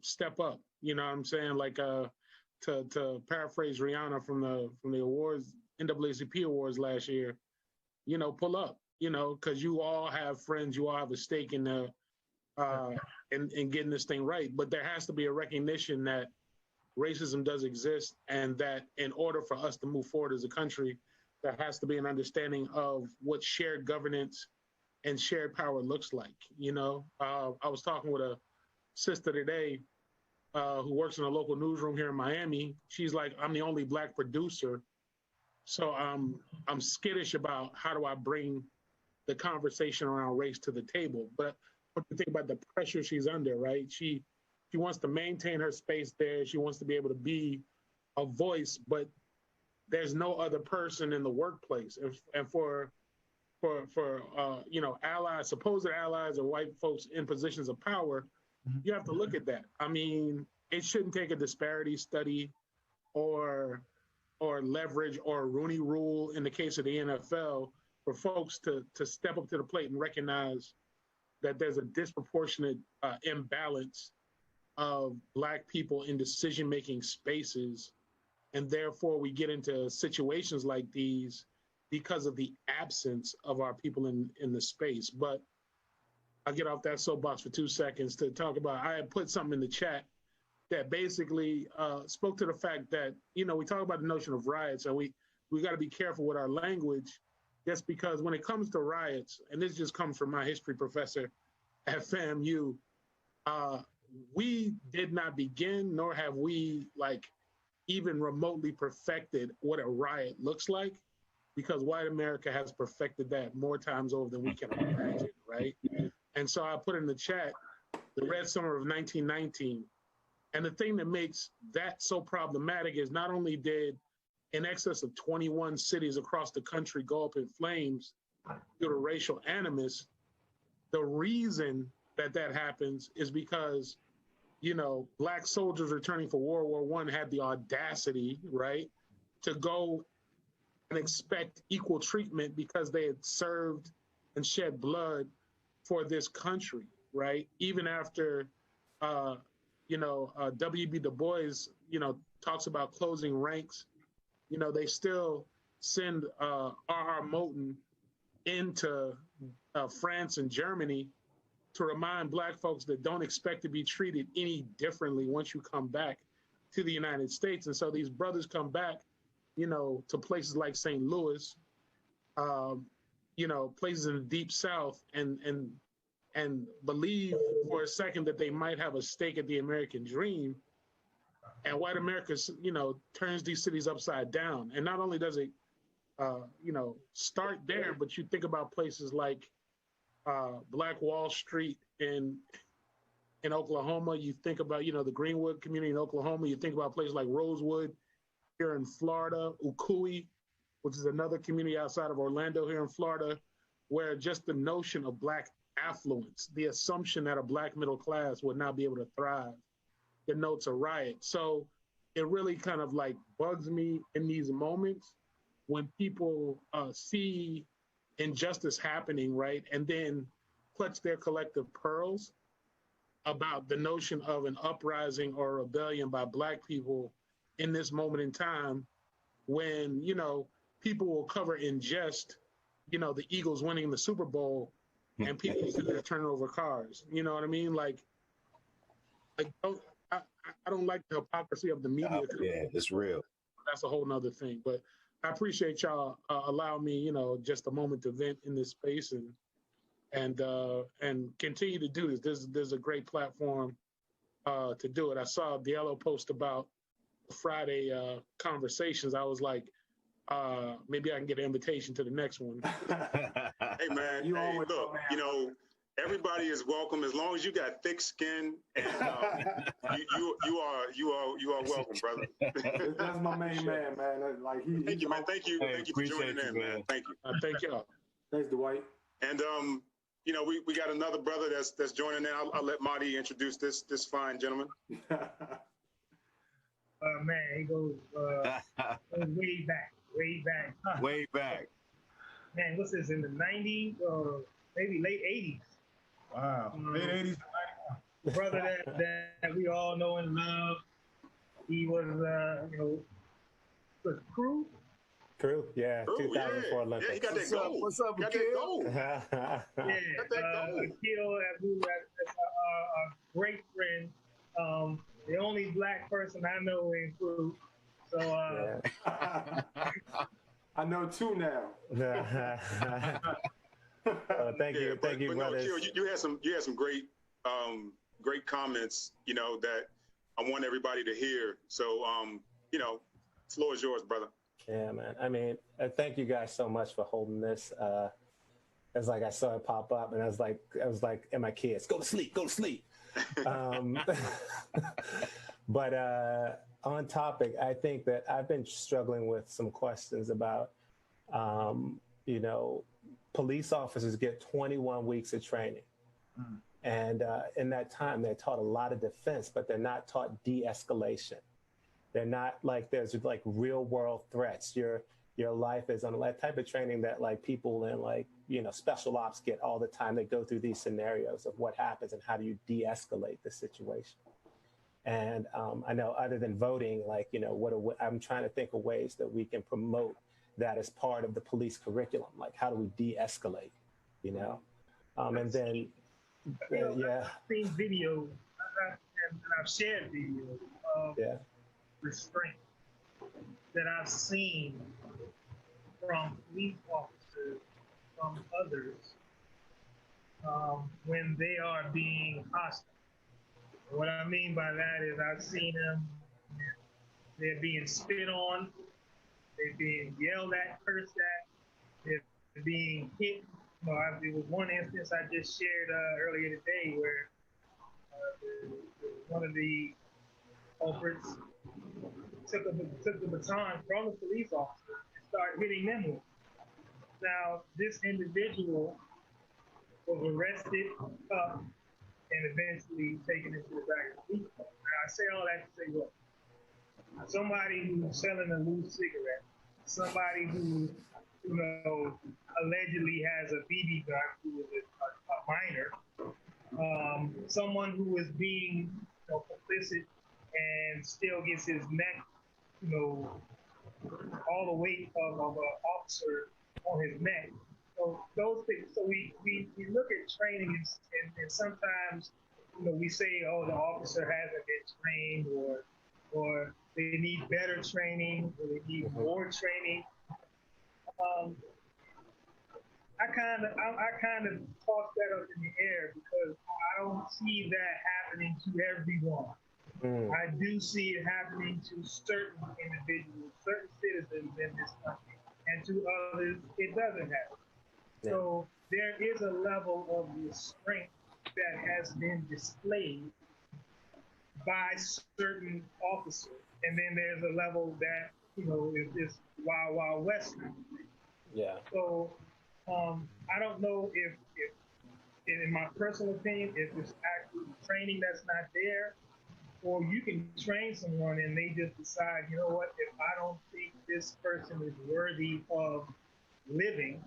step up. You know what I'm saying? Like to paraphrase Rihanna from the awards, NAACP awards last year, you know, pull up, you know, because you all have friends, you all have a stake in getting this thing right. But there has to be a recognition that racism does exist, and that in order for us to move forward as a country, there has to be an understanding of what shared governance and shared power looks like. You know, I was talking with a sister today who works in a local newsroom here in Miami. She's like, I'm the only Black producer. So I'm skittish about how do I bring the conversation around race to the table. But what you think about the pressure she's under, right? She wants to maintain her space there. She wants to be able to be a voice, but there's no other person in the workplace. And for you know, allies, supposed allies, or white folks in positions of power, you have to look at that. I mean, it shouldn't take a disparity study or leverage or a Rooney Rule in the case of the NFL for folks to step up to the plate and recognize that there's a disproportionate imbalance of Black people in decision-making spaces, and therefore we get into situations like these because of the absence of our people in the space. But I'll get off that soapbox for 2 seconds to talk about, I had put something in the chat that basically spoke to the fact that, you know, we talk about the notion of riots, and we got to be careful with our language, just because when it comes to riots, and this just comes from my history professor at FAMU, we did not begin, nor have we like even remotely perfected what a riot looks like, because white America has perfected that more times over than we can imagine, right? And so I put in the chat the Red Summer of 1919. And the thing that makes that so problematic is not only did in excess of 21 cities across the country go up in flames due to racial animus, the reason that that happens is because, you know, Black soldiers returning for World War I had the audacity, right, to go and expect equal treatment because they had served and shed blood for this country, right? Even after, W.B. Du Bois, you know, talks about closing ranks, you know, they still send R.R. Moten into France and Germany to remind Black folks that don't expect to be treated any differently once you come back to the United States. And so these brothers come back, you know, to places like St. Louis, you know, places in the Deep South, and believe for a second that they might have a stake at the American dream. And white America, you know, turns these cities upside down. And not only does it, you know, start there, but you think about places like Black Wall Street in Oklahoma. You think about, you know, the Greenwood community in Oklahoma. You think about places like Rosewood here in Florida, Ukui, which is another community outside of Orlando here in Florida, where just the notion of Black affluence, the assumption that a Black middle class would not be able to thrive, denotes a riot. So it really kind of like bugs me in these moments when people see injustice happening, right, and then clutch their collective pearls about the notion of an uprising or rebellion by Black people in this moment in time when, you know, people will cover in jest, you know, the Eagles winning the Super Bowl and people sit there turning over cars. You know what I mean? Like I don't like the hypocrisy of the media. Yeah, it's real. That's a whole nother thing. But I appreciate y'all allowing me, you know, just a moment to vent in this space and continue to do this. There's a great platform to do it. I saw Diallo post about Friday conversations. I was like, maybe I can get an invitation to the next one. Hey man, look, you know, everybody is welcome as long as you got thick skin, and you are welcome, brother. That's my main man. Like thank you, man. Thank you for joining in, man. Thank you. Thank y'all. Thanks, Dwight. And you know, we got another brother that's joining in. I'll let Marty introduce this fine gentleman. Man, he goes way back. Huh. Way back. Man, what's this, in the 90s or maybe late 80s? Wow. Late 80s. Brother that we all know and love. He was, you know, was Crew. Crew, yeah, Crew, 2004 Olympics. Yeah, he got that gold. What's up, got that gold. Yeah, Akil, a great friend. The only Black person I know in Crew. So, I know two now. Thank you, brothers. No, you had some great comments, you know, that I want everybody to hear. So, you know, floor is yours, brother. Yeah, man. I mean, thank you guys so much for holding this. It's like I saw it pop up, and I was like, and my kids, go to sleep. But on topic, I think that I've been struggling with some questions about, you know, police officers get 21 weeks of training. And in that time, they're taught a lot of defense, but they're not taught de-escalation. They're not like, there's like real world threats. Your life is on that type of training that like people in like, you know, special ops get all the time. They go through these scenarios of what happens and how do you de-escalate the situation. And I know other than voting, like, you know, I'm trying to think of ways that we can promote that as part of the police curriculum. Like, how do we de-escalate, you know? And then, yeah. I've seen videos, and I've shared videos of restraint that I've seen from police officers, from others, when they are being hostile. What I mean by that is I've seen them, they're being spit on, they're being yelled at, cursed at, they're being hit there was one instance I just shared earlier today where one of the culprits took the baton from the police officer and started hitting them with it. Now, this individual was arrested, and eventually taken into the back of the police car. Now, I say all that to say what? Somebody who's selling a loose cigarette, somebody who, allegedly has a BB gun, who is a minor, someone who is being complicit and still gets his neck, all the weight of an officer on his neck. So those things. So we look at training, and sometimes we say, oh, the officer hasn't been trained, or they need better training, or they need more training. I kind of toss that up in the air because I don't see that happening to everyone. I do see it happening to certain individuals, certain citizens in this country, and to others, it doesn't happen. Yeah. So there is a level of restraint that has been displayed by certain officers, and then there's a level that is this wild, wild west. Yeah. So I don't know if, in my personal opinion, if it's actually training that's not there, or you can train someone and they just decide, you know what, if I don't think this person is worthy of living,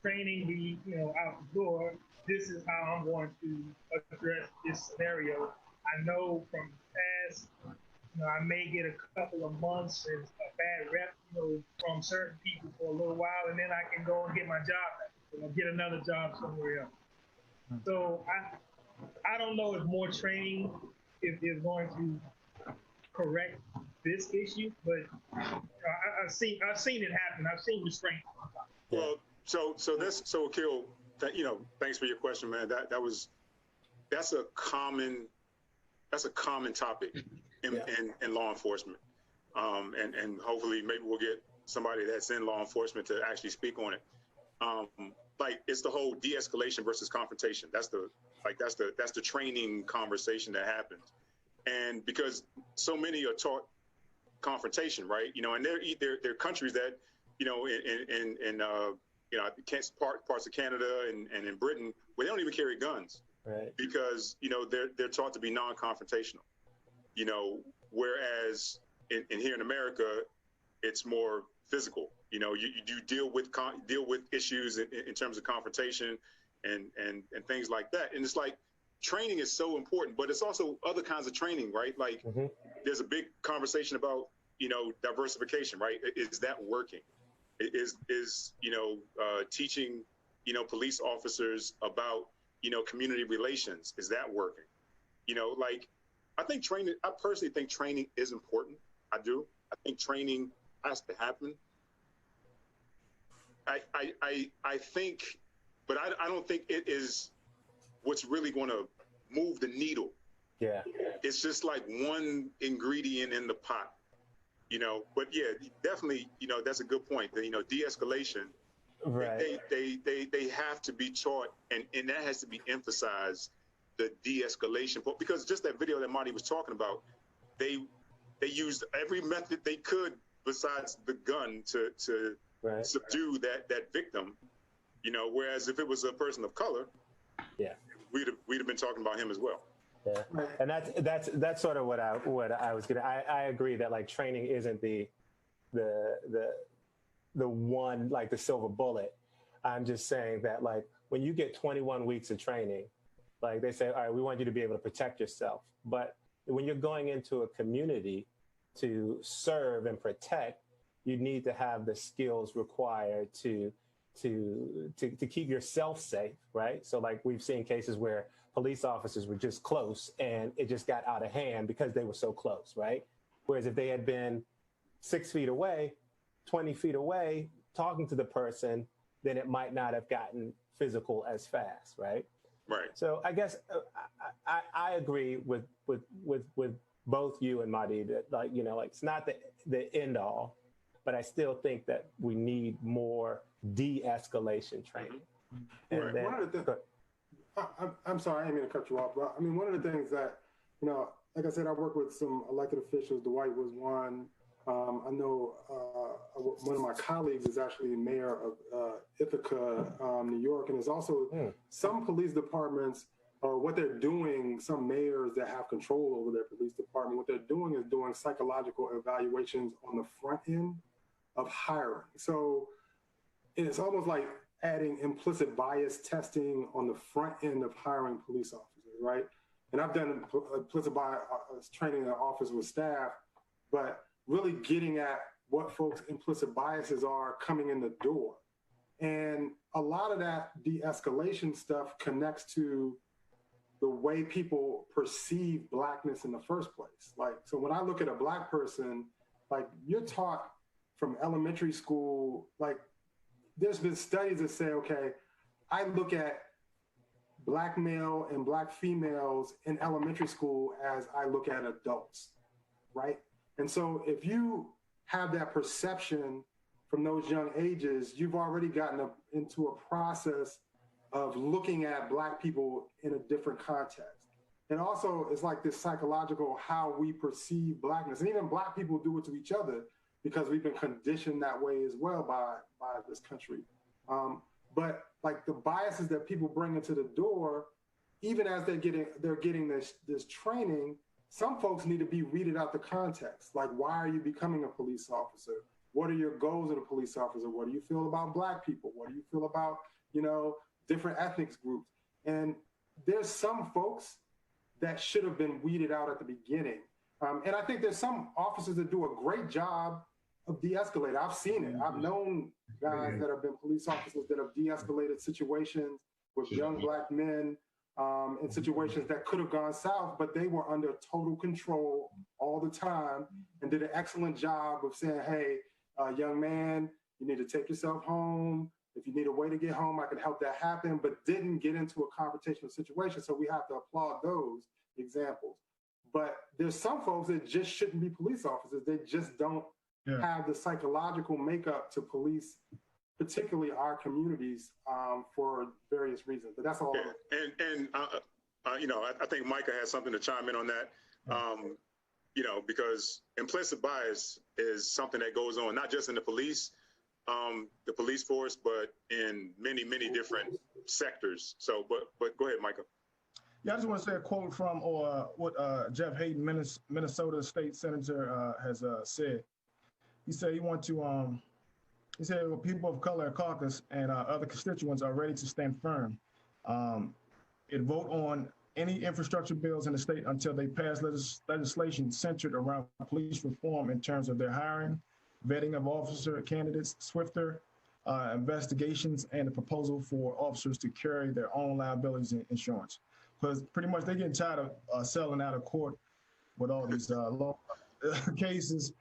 training the out the door, this is how I'm going to address this scenario. I know from the past, I may get a couple of months as a bad rep, from certain people for a little while, and then I can go and get my job back, get another job somewhere else. So I don't know if more training is going to correct this issue, but I've seen it happen. I've seen restraint. Well, so Akil, thanks for your question, man. That's a common topic in law enforcement, and hopefully maybe we'll get somebody that's in law enforcement to actually speak on it. Like, it's the whole de-escalation versus confrontation. That's the training conversation that happens, and because so many are taught confrontation, right? And there are countries that, in parts of Canada and in Britain where they don't even carry guns, right? Because they're taught to be non-confrontational. Whereas in here in America, it's more physical. You do deal with issues in terms of confrontation and things like that. And it's like, training is so important, but it's also other kinds of training, right? Like, there's a big conversation about diversification, right? Is that working? Is teaching police officers about community relations, is that working? I think training, I personally think training is important. I do. I think training has to happen. I think, but I don't think it is what's really going to move the needle. Yeah. It's just like one ingredient in the pot, but yeah, definitely, that's a good point. De-escalation, right. They have to be taught, and that has to be emphasized, the de-escalation, because just that video that Marty was talking about, they used every method they could besides the gun to right. subdue that victim, whereas if it was a person of color, yeah, we'd have been talking about him as well. Yeah, and that's sort of what I was gonna. I agree that, like, training isn't the one, like, the silver bullet. I'm just saying that, like, when you get 21 weeks of training, like, they say, all right, we want you to be able to protect yourself. But when you're going into a community to serve and protect, you need to have the skills required to keep yourself safe, right? So, like, we've seen cases where police officers were just close and it just got out of hand because they were so close, right? Whereas if they had been 6 feet away, 20 feet away, talking to the person, then it might not have gotten physical as fast, right? Right. So I guess I agree with both you and Marty that, like, it's not the end all, but I still think that we need more de-escalation training. And Right. then, One of the things, I'm sorry, I didn't mean to cut you off, but I mean, one of the things that, you know, like I said, I work with some elected officials. Dwight was one. I know one of my colleagues is actually mayor of Ithaca, New York, and there's also some police departments, or what they're doing, some mayors that have control over their police department, what they're doing is doing psychological evaluations on the front end of hiring. So it's almost like adding implicit bias testing on the front end of hiring police officers, right? And I've done implicit bias training in the office with staff, but really getting at what folks' implicit biases are coming in the door. And a lot of that de-escalation stuff connects to the way people perceive Blackness in the first place. Like, so when I look at a Black person, like you're taught from elementary school, like there's been studies that say, okay, I look at Black male and Black females in elementary school as I look at adults, right? And so if you have that perception from those young ages, you've already gotten into a process of looking at Black people in a different context. And also it's like this psychological, how we perceive Blackness. And even Black people do it to each other because we've been conditioned that way as well by this country. But like the biases that people bring into the door, even as they're getting this training, some folks need to be weeded out the context. Like, why are you becoming a police officer? What are your goals as a police officer? What do you feel about Black people? What do you feel about, you know, different ethnic groups? And there's some folks that should have been weeded out at the beginning. And I think there's some officers that do a great job of de-escalating. I've seen it. I've known guys that have been police officers that have de-escalated situations with young Black men in situations that could have gone south, but they were under total control all the time and did an excellent job of saying, hey, young man, you need to take yourself home. If you need a way to get home, I can help that happen, but didn't get into a confrontational situation. So we have to applaud those examples. But there's some folks that just shouldn't be police officers. They just don't have the psychological makeup to police, particularly our communities, for various reasons. But that's all. And you know, I think Micah has something to chime in on that. You know, because implicit bias is something that goes on not just in the police force, but in many, many different sectors. So, but go ahead, Micah. Yeah, I just want to say a quote from what Jeff Hayden, Minnesota State Senator, has said. He said he want to. He said well, people of color, caucus, and other constituents are ready to stand firm. It vote on any infrastructure bills in the state until they pass legislation centered around police reform in terms of their hiring, vetting of officer candidates, swifter investigations, and the proposal for officers to carry their own liabilities and insurance. Because pretty much they're getting tired of selling out of court with all these law cases.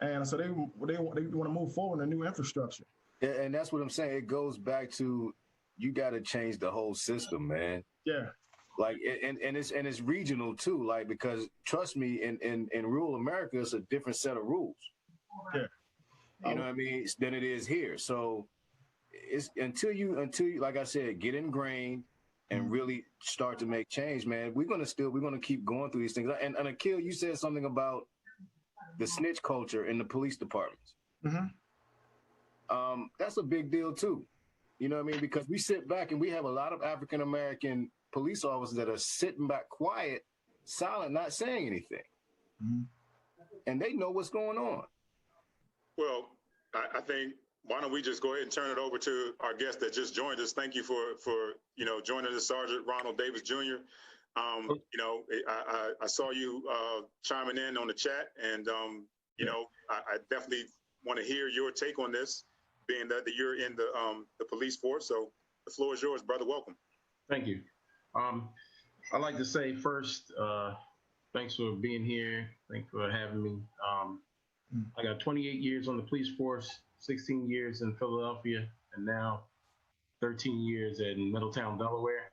And so they want to move forward in a new infrastructure. And that's what I'm saying. It goes back to you got to change the whole system, man. Yeah. Like and it's regional too. Like because trust me, in rural America, it's a different set of rules. Yeah. You know what I mean? Than it is here. So it's until you like I said, get ingrained and really start to make change, man. We're gonna keep going through these things. And Akil, you said something about the snitch culture in the police departments. That's a big deal too. You know what I mean? Because we sit back and we have a lot of African American police officers that are sitting back quiet, silent, not saying anything. And they know what's going on. Well, I think why don't we just go ahead and turn it over to our guest that just joined us. Thank you for you know joining us, Sergeant Ronald Davis Jr. You know, I saw you chiming in on the chat, and you know, I definitely want to hear your take on this, being that you're in the police force. So the floor is yours, brother. Welcome. Thank you. I'd like to say first, thanks for being here. Thanks for having me. I got 28 years on the police force, 16 years in Philadelphia, and now 13 years in Middletown, Delaware.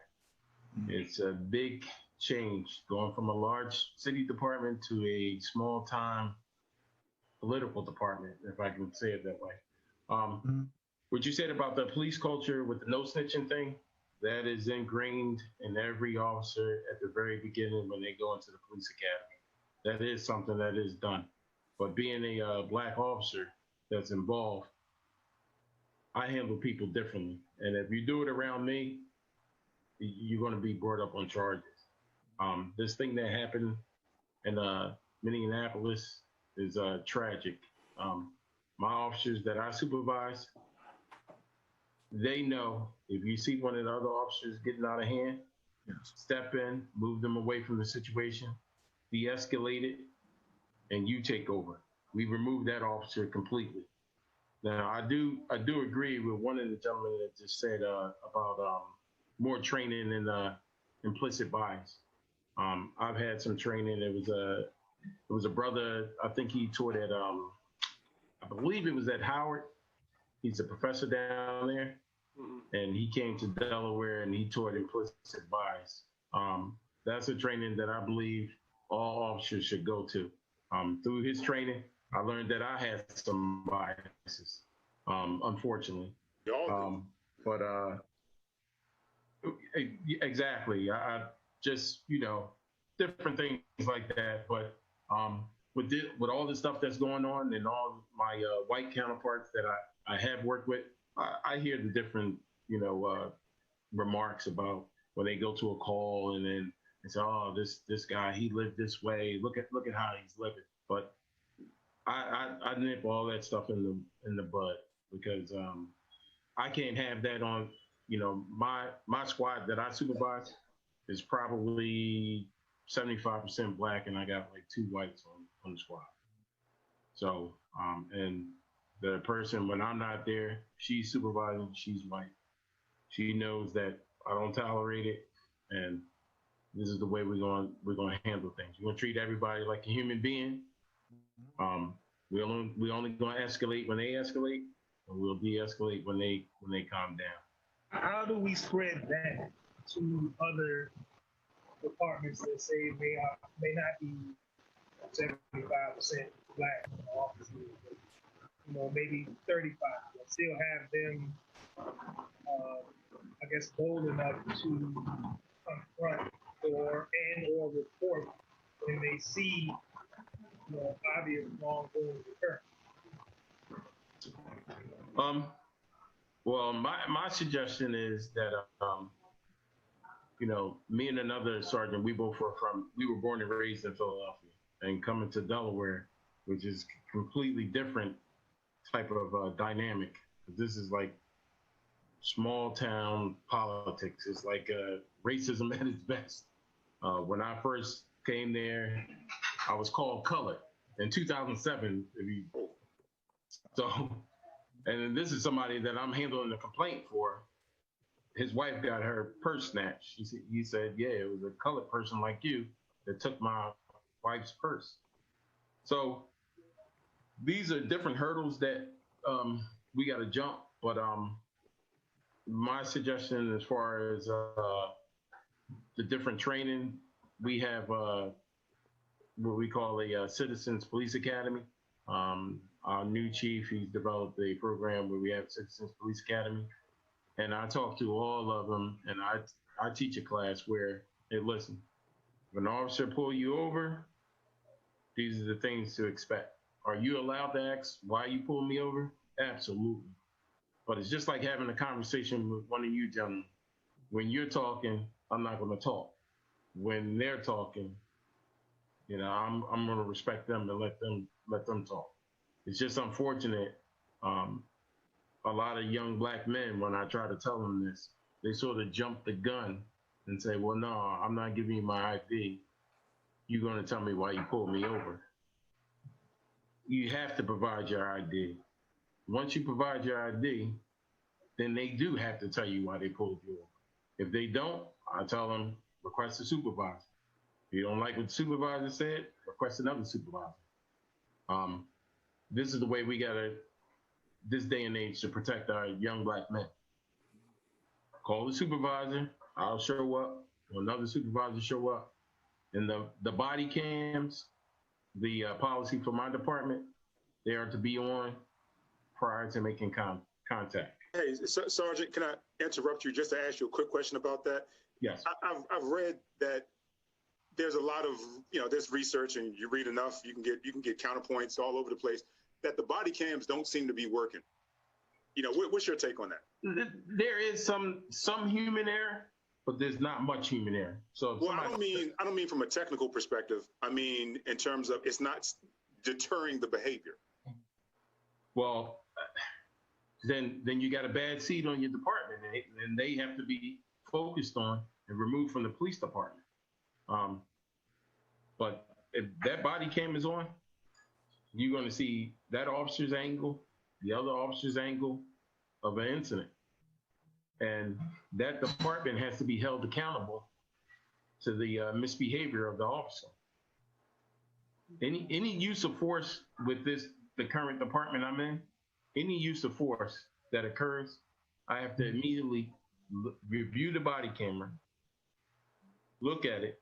It's a big change going from a large city department to a small-time political department, if I can say it that way. what you said about the police culture with the no snitching thing, that is ingrained in every officer at the very beginning when they go into the police academy. That is something that is done. But being a Black officer that's involved, I handle people differently. And if you do it around me, you're going to be brought up on charges. This thing that happened in Minneapolis is tragic. My officers that I supervise, they know if you see one of the other officers getting out of hand, step in, move them away from the situation, de-escalate it, and you take over. We remove that officer completely. Now, I do agree with one of the gentlemen that just said about more training and implicit bias. I've had some training. It was a brother. I think he taught at I believe it was at Howard. He's a professor down there, and he came to Delaware and he taught implicit bias. That's a training that I believe all officers should go to. Through his training, I learned that I had some biases, unfortunately. Exactly. I just, different things like that. But with all the stuff that's going on and all my white counterparts that I have worked with, I hear the different, remarks about when they go to a call and then they say, oh, this guy, he lived this way. Look at how he's living. But I nip all that stuff in the bud because I can't have that on, my squad that I supervise is probably 75% Black and I got like 2 whites on the squad. So, and the person, when I'm not there, she's supervising, she's white. She knows that I don't tolerate it, and this is the way we're going to handle things. We're going to treat everybody like a human being. We only going to escalate when they escalate, and we'll de-escalate when they calm down. How do we spread that to other departments that say may not be 75% Black officers, maybe 35, but still have them, I guess, bold enough to confront or report when they see obvious wrongdoing occur? Well, my suggestion is that, me and another sergeant, we were born and raised in Philadelphia, and coming to Delaware, which is completely different type of dynamic. This is like small town politics. It's like racism at its best. When I first came there, I was called colored in 2007. And this is somebody that I'm handling a complaint for. His wife got her purse snatched. He said, yeah, it was a colored person like you that took my wife's purse. So these are different hurdles that we got to jump. But my suggestion as far as the different training, we have what we call a Citizens Police Academy. Our new chief, he's developed a program where we have Citizens Police Academy. And I talk to all of them, and I teach a class where, hey, listen, if an officer pull you over, these are the things to expect. Are you allowed to ask why you pulled me over? Absolutely. But it's just like having a conversation with one of you gentlemen. When you're talking, I'm not going to talk. When they're talking, I'm going to respect them and let them talk. It's just unfortunate. A lot of young Black men, when I try to tell them this, they sort of jump the gun and say, well, no, I'm not giving you my ID. You're going to tell me why you pulled me over. You have to provide your ID. Once you provide your ID, then they do have to tell you why they pulled you over. If they don't, I tell them, request a supervisor. If you don't like what the supervisor said, request another supervisor. This is the way we got to, this day and age, to protect our young Black men. Call the supervisor, I'll show up, or another supervisor show up. And the body cams, the policy for my department, they are to be on prior to making contact. Hey, Sergeant, can I interrupt you just to ask you a quick question about that? Yes. I've read that there's a lot of, there's research, and you read enough, you can get counterpoints all over the place, that the body cams don't seem to be working. What's your take on that? There is some human error, but there's not much human error. So well, I don't mean from a technical perspective. I mean in terms of it's not deterring the behavior. Well, then you got a bad seed on your department, and they have to be focused on and removed from the police department. But if that body cam is on, you're going to see that officer's angle, the other officer's angle of an incident. And that department has to be held accountable to the misbehavior of the officer. Any use of force with the current department I'm in, any use of force that occurs, I have to immediately review the body camera, look at it.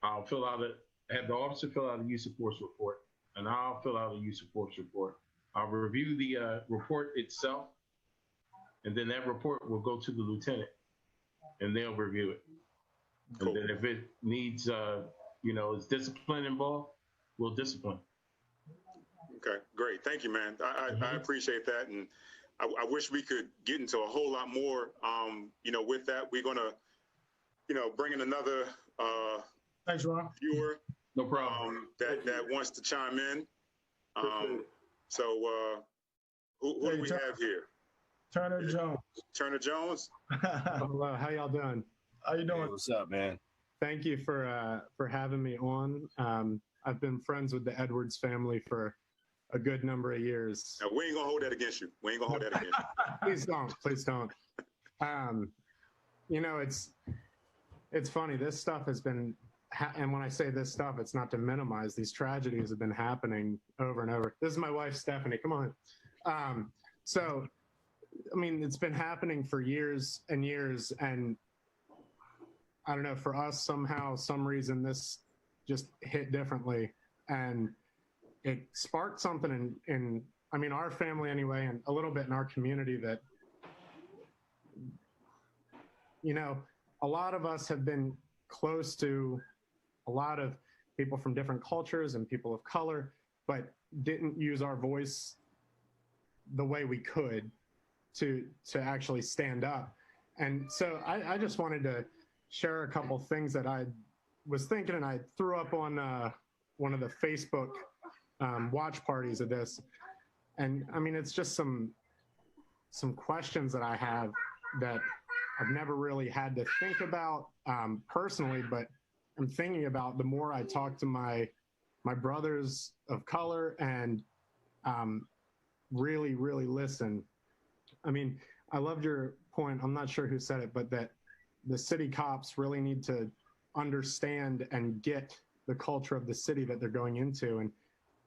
I'll have the officer fill out a use of force report, and I'll fill out a use of force report. I'll review the report itself, and then that report will go to the lieutenant, and they'll review it. Cool. And then if it needs, is discipline involved, we'll discipline. Okay, great. Thank you, man. I appreciate that. And I wish we could get into a whole lot more, with that. We're going to, bring in another Thanks, Ron. viewer. No problem. That wants to chime in. So who do we have here? Turner Jones. Turner Jones. Hello, how y'all doing? How you doing? Hey, what's up, man? Thank you for having me on. I've been friends with the Edwards family for a good number of years. Now, we ain't gonna hold that against you. We ain't gonna hold that against you. Please don't. It's funny. This stuff has been, and when I say this stuff, it's not to minimize. These tragedies have been happening over and over. This is my wife, Stephanie. Come on. It's been happening for years and years, and I don't know, for us, somehow, some reason, this just hit differently, and it sparked something in our family anyway, and a little bit in our community that, a lot of us have been close to a lot of people from different cultures and people of color, but didn't use our voice the way we could to actually stand up. And so I just wanted to share a couple things that I was thinking, and I threw up on one of the Facebook watch parties of this. And it's just some questions that I have that I've never really had to think about personally, but I'm thinking about the more I talk to my brothers of color and really, really listen. I loved your point. I'm not sure who said it, but that the city cops really need to understand and get the culture of the city that they're going into. And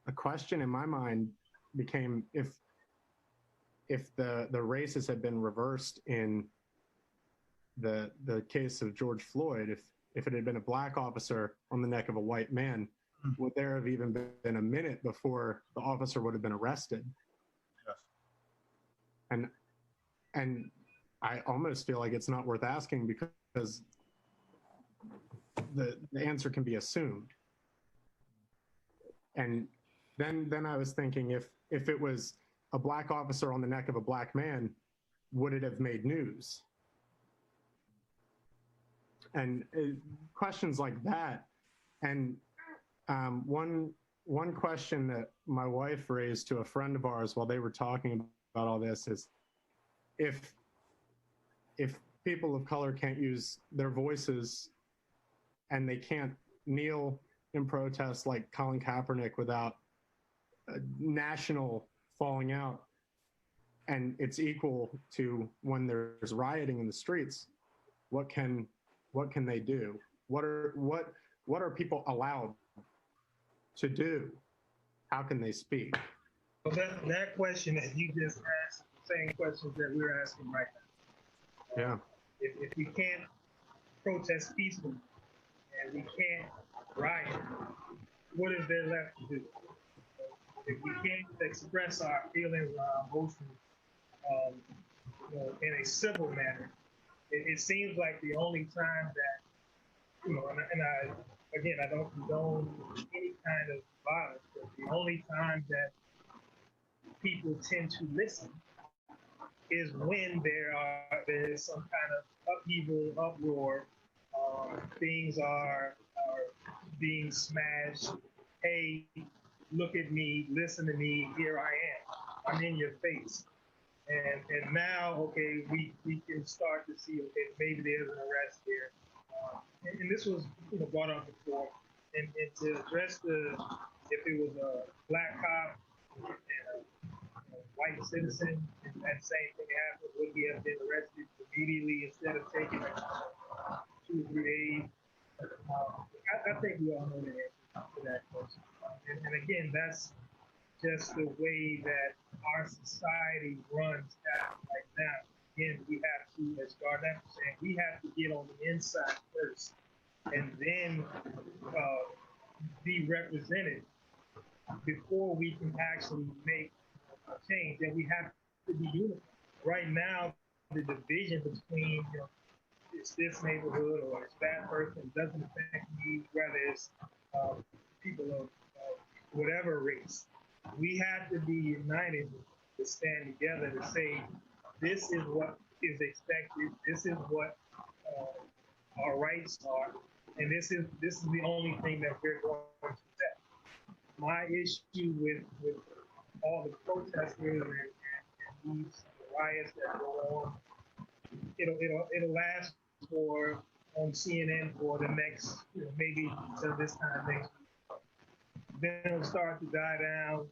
a question in my mind became if the races had been reversed in the case of George Floyd, if it had been a black officer on the neck of a white man, would there have even been a minute before the officer would have been arrested? Yes. And I almost feel like it's not worth asking because the answer can be assumed. And then I was thinking, if it was a black officer on the neck of a black man, would it have made news? And questions like that. And one question that my wife raised to a friend of ours while they were talking about all this is, if people of color can't use their voices and they can't kneel in protest like Colin Kaepernick without a national falling out, and it's equal to when there's rioting in the streets, what can they do? What are people allowed to do? How can they speak? Well, that question that you just asked, the same questions that we're asking right now. Yeah. If we can't protest peacefully and we can't riot, what is there left to do? If we can't express our feelings, our emotions, in a civil manner. It seems like the only time that, again, I don't condone any kind of violence, but the only time that people tend to listen is when there is some kind of upheaval, uproar, things are being smashed. Hey, look at me, listen to me, here I am. I'm in your face. And now, okay, we can start to see, okay, maybe there's an arrest here. And this was brought up before. And to address if it was a black cop and a white citizen, and that same thing happened, would he have been arrested immediately instead of taking 2 or 3 days? I think we all know the answer to that question. And again, that's just the way that our society runs right now. Again, we have to, as Garnett was saying, we have to get on the inside first and then be represented before we can actually make a change. And we have to be unified. Right now, the division between, it's this neighborhood or it's that person doesn't affect me, whether it's people of whatever race. We have to be united to stand together to say, this is what is expected, this is what our rights are, and this is the only thing that we're going to accept. My issue with all the protesters and these riots that go on, it'll last for on CNN for the next, maybe until this time next week. Then it'll start to die down,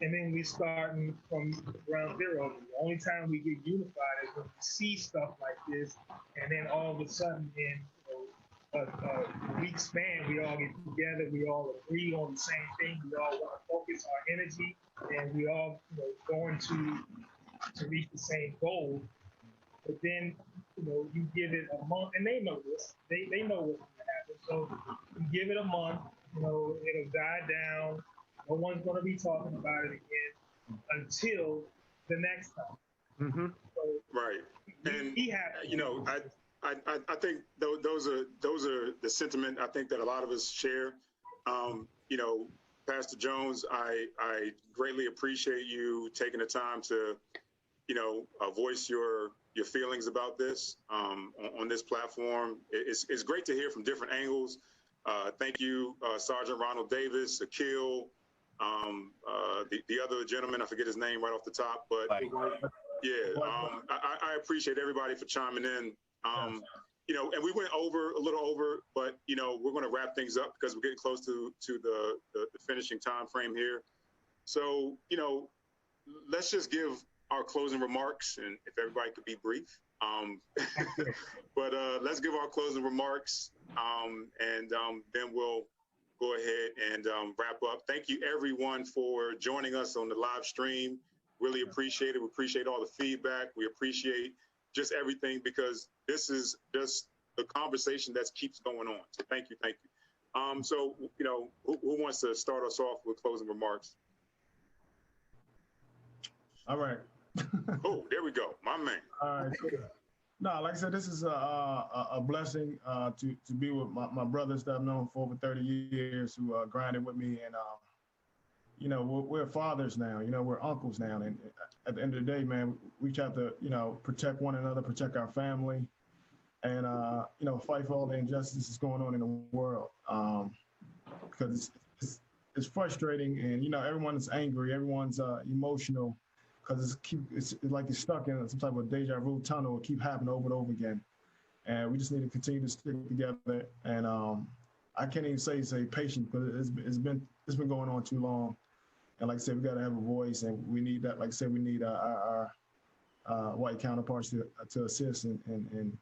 and then we starting from ground zero. The only time we get unified is when we see stuff like this, and then all of a sudden in a week span, we all get together, we all agree on the same thing, we all want to focus our energy, and we all going to reach the same goal. But then, you give it a month, and they know this. They know what's going to happen. So you give it a month, it'll die down. No one's going to be talking about it again until the next time. Mm-hmm. So right. And I think those are the sentiment I think that a lot of us share. Pastor Jones, I greatly appreciate you taking the time to voice your feelings about this on this platform. It's great to hear from different angles. Thank you, Sergeant Ronald Davis, Akil, the other gentleman, I forget his name right off the top, but I appreciate everybody for chiming in. And we went a little over, but we're going to wrap things up because we're getting close to the finishing time frame here. So let's just give our closing remarks, and if everybody could be brief. But let's give our closing remarks, and then we'll go ahead and wrap up. Thank you, everyone, for joining us on the live stream. Really appreciate it. We appreciate all the feedback. We appreciate just everything, because this is just the conversation that keeps going on. So thank you. So, who wants to start us off with closing remarks? All right. Oh, there we go. My man. All right. No, like I said, this is a blessing to be with my brothers that I've known for over 30 years who grinded with me. And, we're fathers now, we're uncles now. And at the end of the day, man, we have to, protect one another, protect our family, and, fight for all the injustices going on in the world. Because it's frustrating, and, everyone's angry, everyone's emotional, because it's like you're stuck in some type of deja vu tunnel. It keep happening over and over again. And we just need to continue to stick together. And I can't even say patient, because it's been going on too long. And like I said, we got to have a voice, and we need that. Like I said, we need our white counterparts to assist and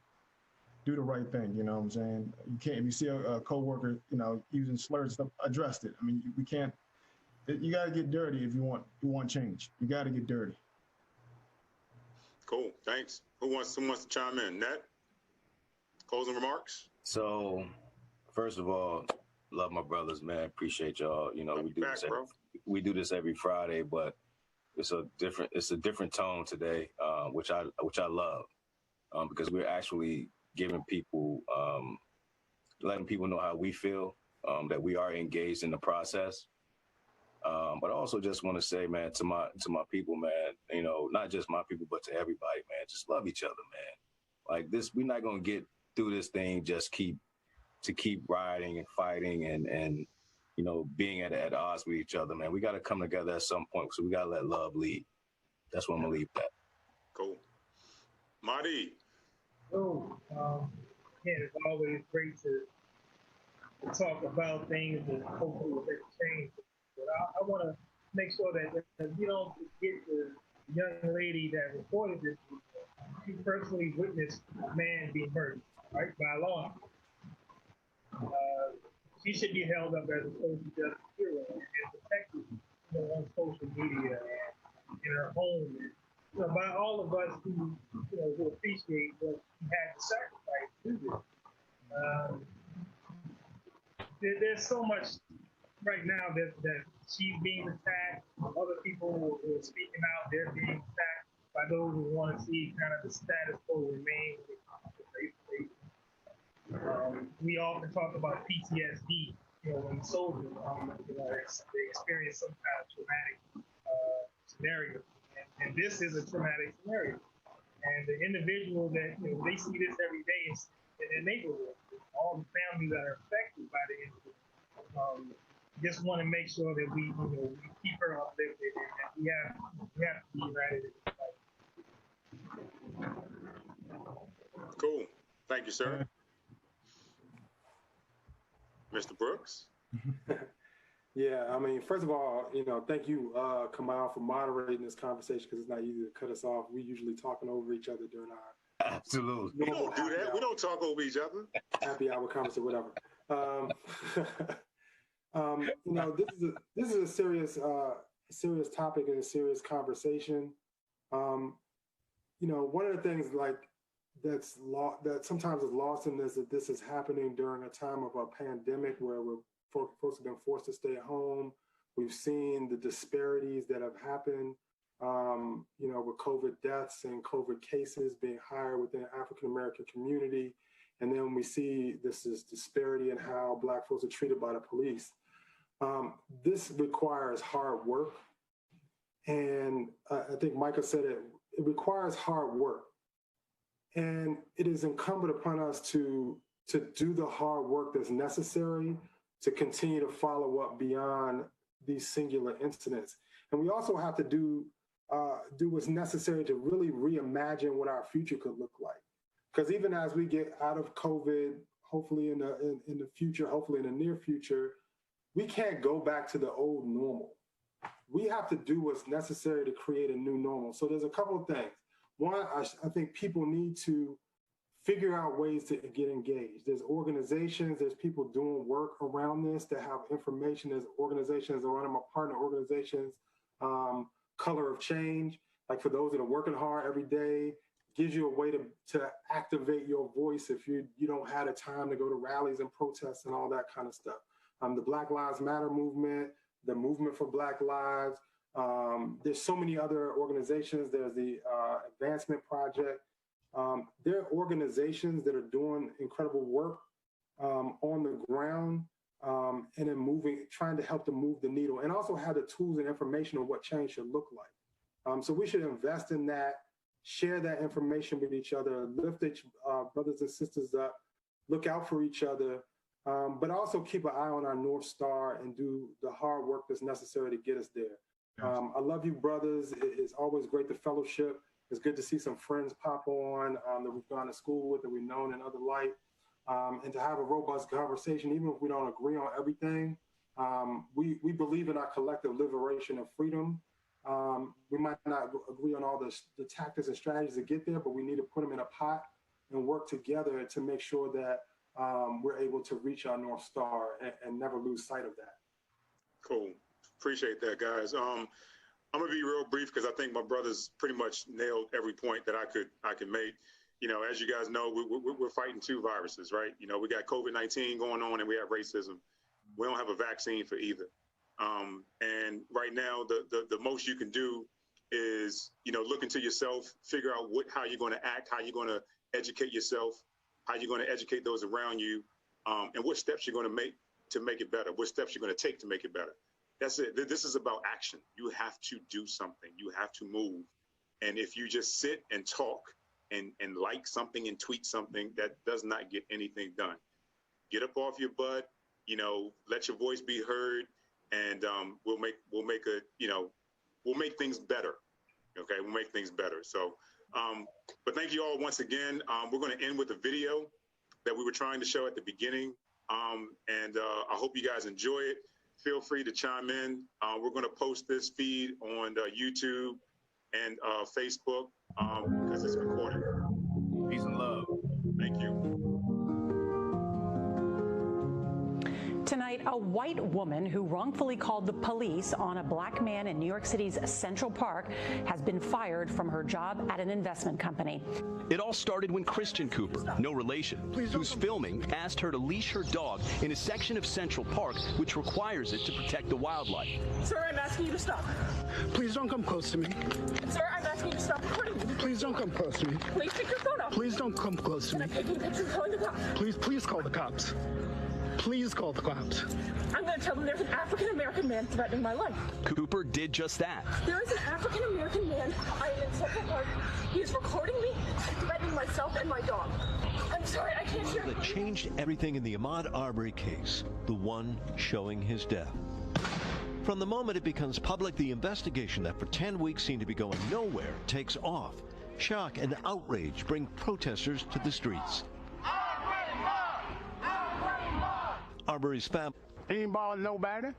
do the right thing. You know what I'm saying? You can't, if you see a coworker, using slurs and stuff, address it. I mean, we can't. You got to get dirty if you want change. You got to get dirty. Cool. Thanks. Who wants to chime in? Nat? Closing remarks? So, first of all, love my brothers, man. Appreciate y'all. We do this every Friday, but it's a different tone today, which I love, because we're actually giving people, letting people know how we feel, that we are engaged in the process. But I also just want to say, man, to my people, man, you know, not just my people, but to everybody, man, just love each other, man. Like this, we're not gonna get through this thing just keep riding and fighting and you know, being at odds with each other, man. We got to come together at some point, so we got to let love lead. That's what I'm gonna leave that. Cool. Marty. So, yeah, it's always great to talk about things and hopefully we'll make a change. But I want to make sure that we don't forget the young lady that reported this. She personally witnessed a man being murdered, right, by law. She should be held up as a social justice hero and protected, you know, on social media and in her home, and, you know, by all of us who, you know, who appreciate what she had to sacrifice to do this. There's so much right now that she's being attacked. Other people who are speaking out, they're being attacked by those who want to see kind of the status quo remain. We often talk about PTSD, you know, when soldiers, you know, they experience some kind of traumatic scenario. And this is a traumatic scenario. And the individual that, you know, they see this every day in their neighborhood, all the families that are affected by the incident, just want to make sure that we, you know, we keep her uplifted and that we have to be united in this fight. Cool. Thank you, sir. Mr. Brooks? Yeah, I mean, first of all, you know, thank you, Kamal, for moderating this conversation, because it's not easy to cut us off. We usually talking over each other during our absolutely. We don't do that. We don't talk over each other. Happy hour conversation, whatever. You know, this is a serious topic and a serious conversation. You know, one of the things that sometimes is lost in this, that this is happening during a time of a pandemic where folks have been forced to stay at home. We've seen the disparities that have happened, you know, with COVID deaths and COVID cases being higher within the African-American community. And then we see this disparity in how Black folks are treated by the police. This requires hard work. And I think Micah said it requires hard work. And it is incumbent upon us to do the hard work that's necessary to continue to follow up beyond these singular incidents. And we also have to do what's necessary to really reimagine what our future could look like. Because even as we get out of COVID, hopefully in the future, hopefully in the near future, we can't go back to the old normal. We have to do what's necessary to create a new normal. So there's a couple of things. One, I think people need to figure out ways to get engaged. There's organizations, there's people doing work around this that have information. There's organizations around my partner organizations, Color of Change, like for those that are working hard every day, gives you a way to activate your voice if you don't have the time to go to rallies and protests and all that kind of stuff. The Black Lives Matter movement, the Movement for Black Lives. There's so many other organizations. There's the Advancement Project. There are organizations that are doing incredible work on the ground and then trying to help them move the needle, and also have the tools and information on what change should look like. So we should invest in that, share that information with each other, lift each brothers and sisters up, look out for each other, but also keep an eye on our North Star and do the hard work that's necessary to get us there. I love you, brothers. It's always great to fellowship. It's good to see some friends pop on that we've gone to school with, that we've known in other light, and to have a robust conversation, even if we don't agree on everything. We believe in our collective liberation and freedom. We might not agree on all the tactics and strategies to get there, but we need to put them in a pot and work together to make sure that we're able to reach our North Star and never lose sight of that. Cool. Appreciate that, guys. I'm gonna be real brief because I think my brothers pretty much nailed every point that I could make. You know, as you guys know, we're fighting two viruses, right? You know, we got COVID-19 going on and we have racism. We don't have a vaccine for either. And right now, the most you can do is, look into yourself, figure out how you're going to act, how you're going to educate yourself, how you're going to educate those around you, and what steps you're going to make it better, what steps you're going to take to make it better. That's it. This is about action. You have to do something. You have to move. And if you just sit and talk and like something and tweet something, that does not get anything done. Get up off your butt, let your voice be heard, and we'll make things better. Okay, we'll make things better. So, but thank you all once again. We're going to end with a video that we were trying to show at the beginning, and I hope you guys enjoy it. Feel free to chime in. We're going to post this feed on YouTube and Facebook because it's recorded. Peace and love. Thank you. Tonight, a white woman who wrongfully called the police on a black man in New York City's Central Park has been fired from her job at an investment company. It all started when Christian Cooper, no relation, who's filming, asked her to leash her dog in a section of Central Park which requires it to protect the wildlife. Sir, I'm asking you to stop. Please don't come close to me. Sir, I'm asking you to stop recording me. Please don't come close to me. Please take your phone off. Please don't come close to me. I'm taking pictures calling the cops. Please call the cops. Please call the cops. I'm going to tell them there's an African-American man threatening my life. Cooper did just that. There is an African-American man. I am in Central Park. He is recording me and threatening myself and my dog. I'm sorry, I can't hear. That changed everything in the Ahmaud Arbery case, the one showing his death. From the moment it becomes public, the investigation that for 10 weeks seemed to be going nowhere takes off. Shock and outrage bring protesters to the streets. Arbery's family. He ain't bothering nobody.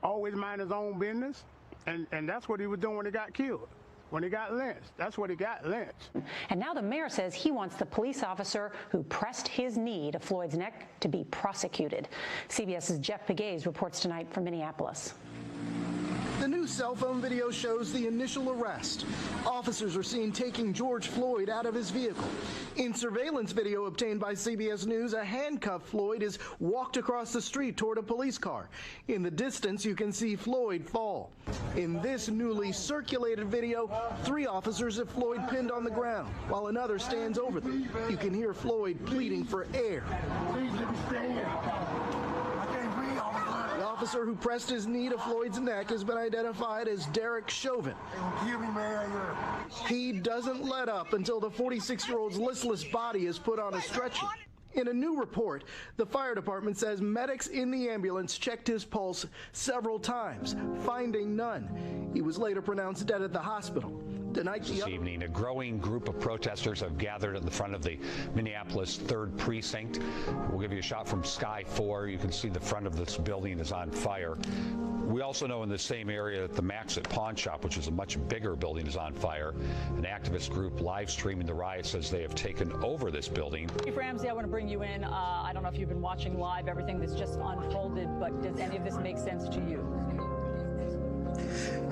Always mind his own business. And that's what he was doing when he got killed. When he got lynched. That's what he got lynched. And now the mayor says he wants the police officer who pressed his knee to Floyd's neck to be prosecuted. CBS's Jeff Pegues reports tonight from Minneapolis. The new cell phone video shows the initial arrest. Officers are seen taking George Floyd out of his vehicle. In surveillance video obtained by CBS News, a handcuffed Floyd is walked across the street toward a police car. In the distance, you can see Floyd fall. In this newly circulated video, 3 officers have Floyd pinned on the ground, while another stands over them. You can hear Floyd pleading for air. The officer who pressed his knee to Floyd's neck has been identified as Derek Chauvin. He doesn't let up until the 46-year-old's listless body is put on a stretcher. In a new report, the fire department says medics in the ambulance checked his pulse several times, finding none. He was later pronounced dead at the hospital. Tonight, this evening, a growing group of protesters have gathered at the front of the Minneapolis 3rd Precinct. We'll give you a shot from Sky 4. You can see the front of this building is on fire. We also know in the same area that the Maxit Pawn Shop, which is a much bigger building, is on fire. An activist group live streaming the riot says they have taken over this building. Chief Ramsey, I want to bring you in. I don't know if you've been watching live everything that's just unfolded, but does any of this make sense to you?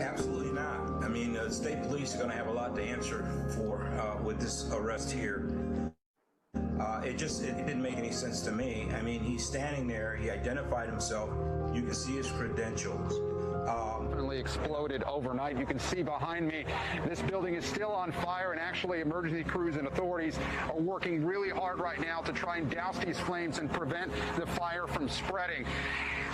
Absolutely not. I mean, the state police are going to have a lot to answer for with this arrest here. It didn't make any sense to me. I mean, he's standing there. He identified himself. You can see his credentials. Definitely exploded overnight. You can see behind me, this building is still on fire, and actually emergency crews and authorities are working really hard right now to try and douse these flames and prevent the fire from spreading.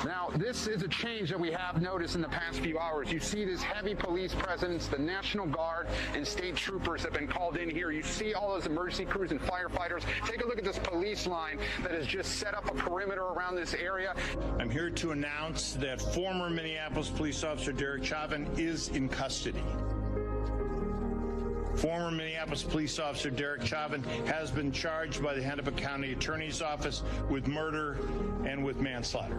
Now, this is a change that we have noticed in the past few hours. You see this heavy police presence, the National Guard and state troopers have been called in here. You see all those emergency crews and firefighters. Take a look at this police line that has just set up a perimeter around this area. I'm here to announce that former Minneapolis police officer Derek Chauvin is in custody. Former Minneapolis police officer Derek Chauvin has been charged by the Hennepin County Attorney's Office with murder and with manslaughter.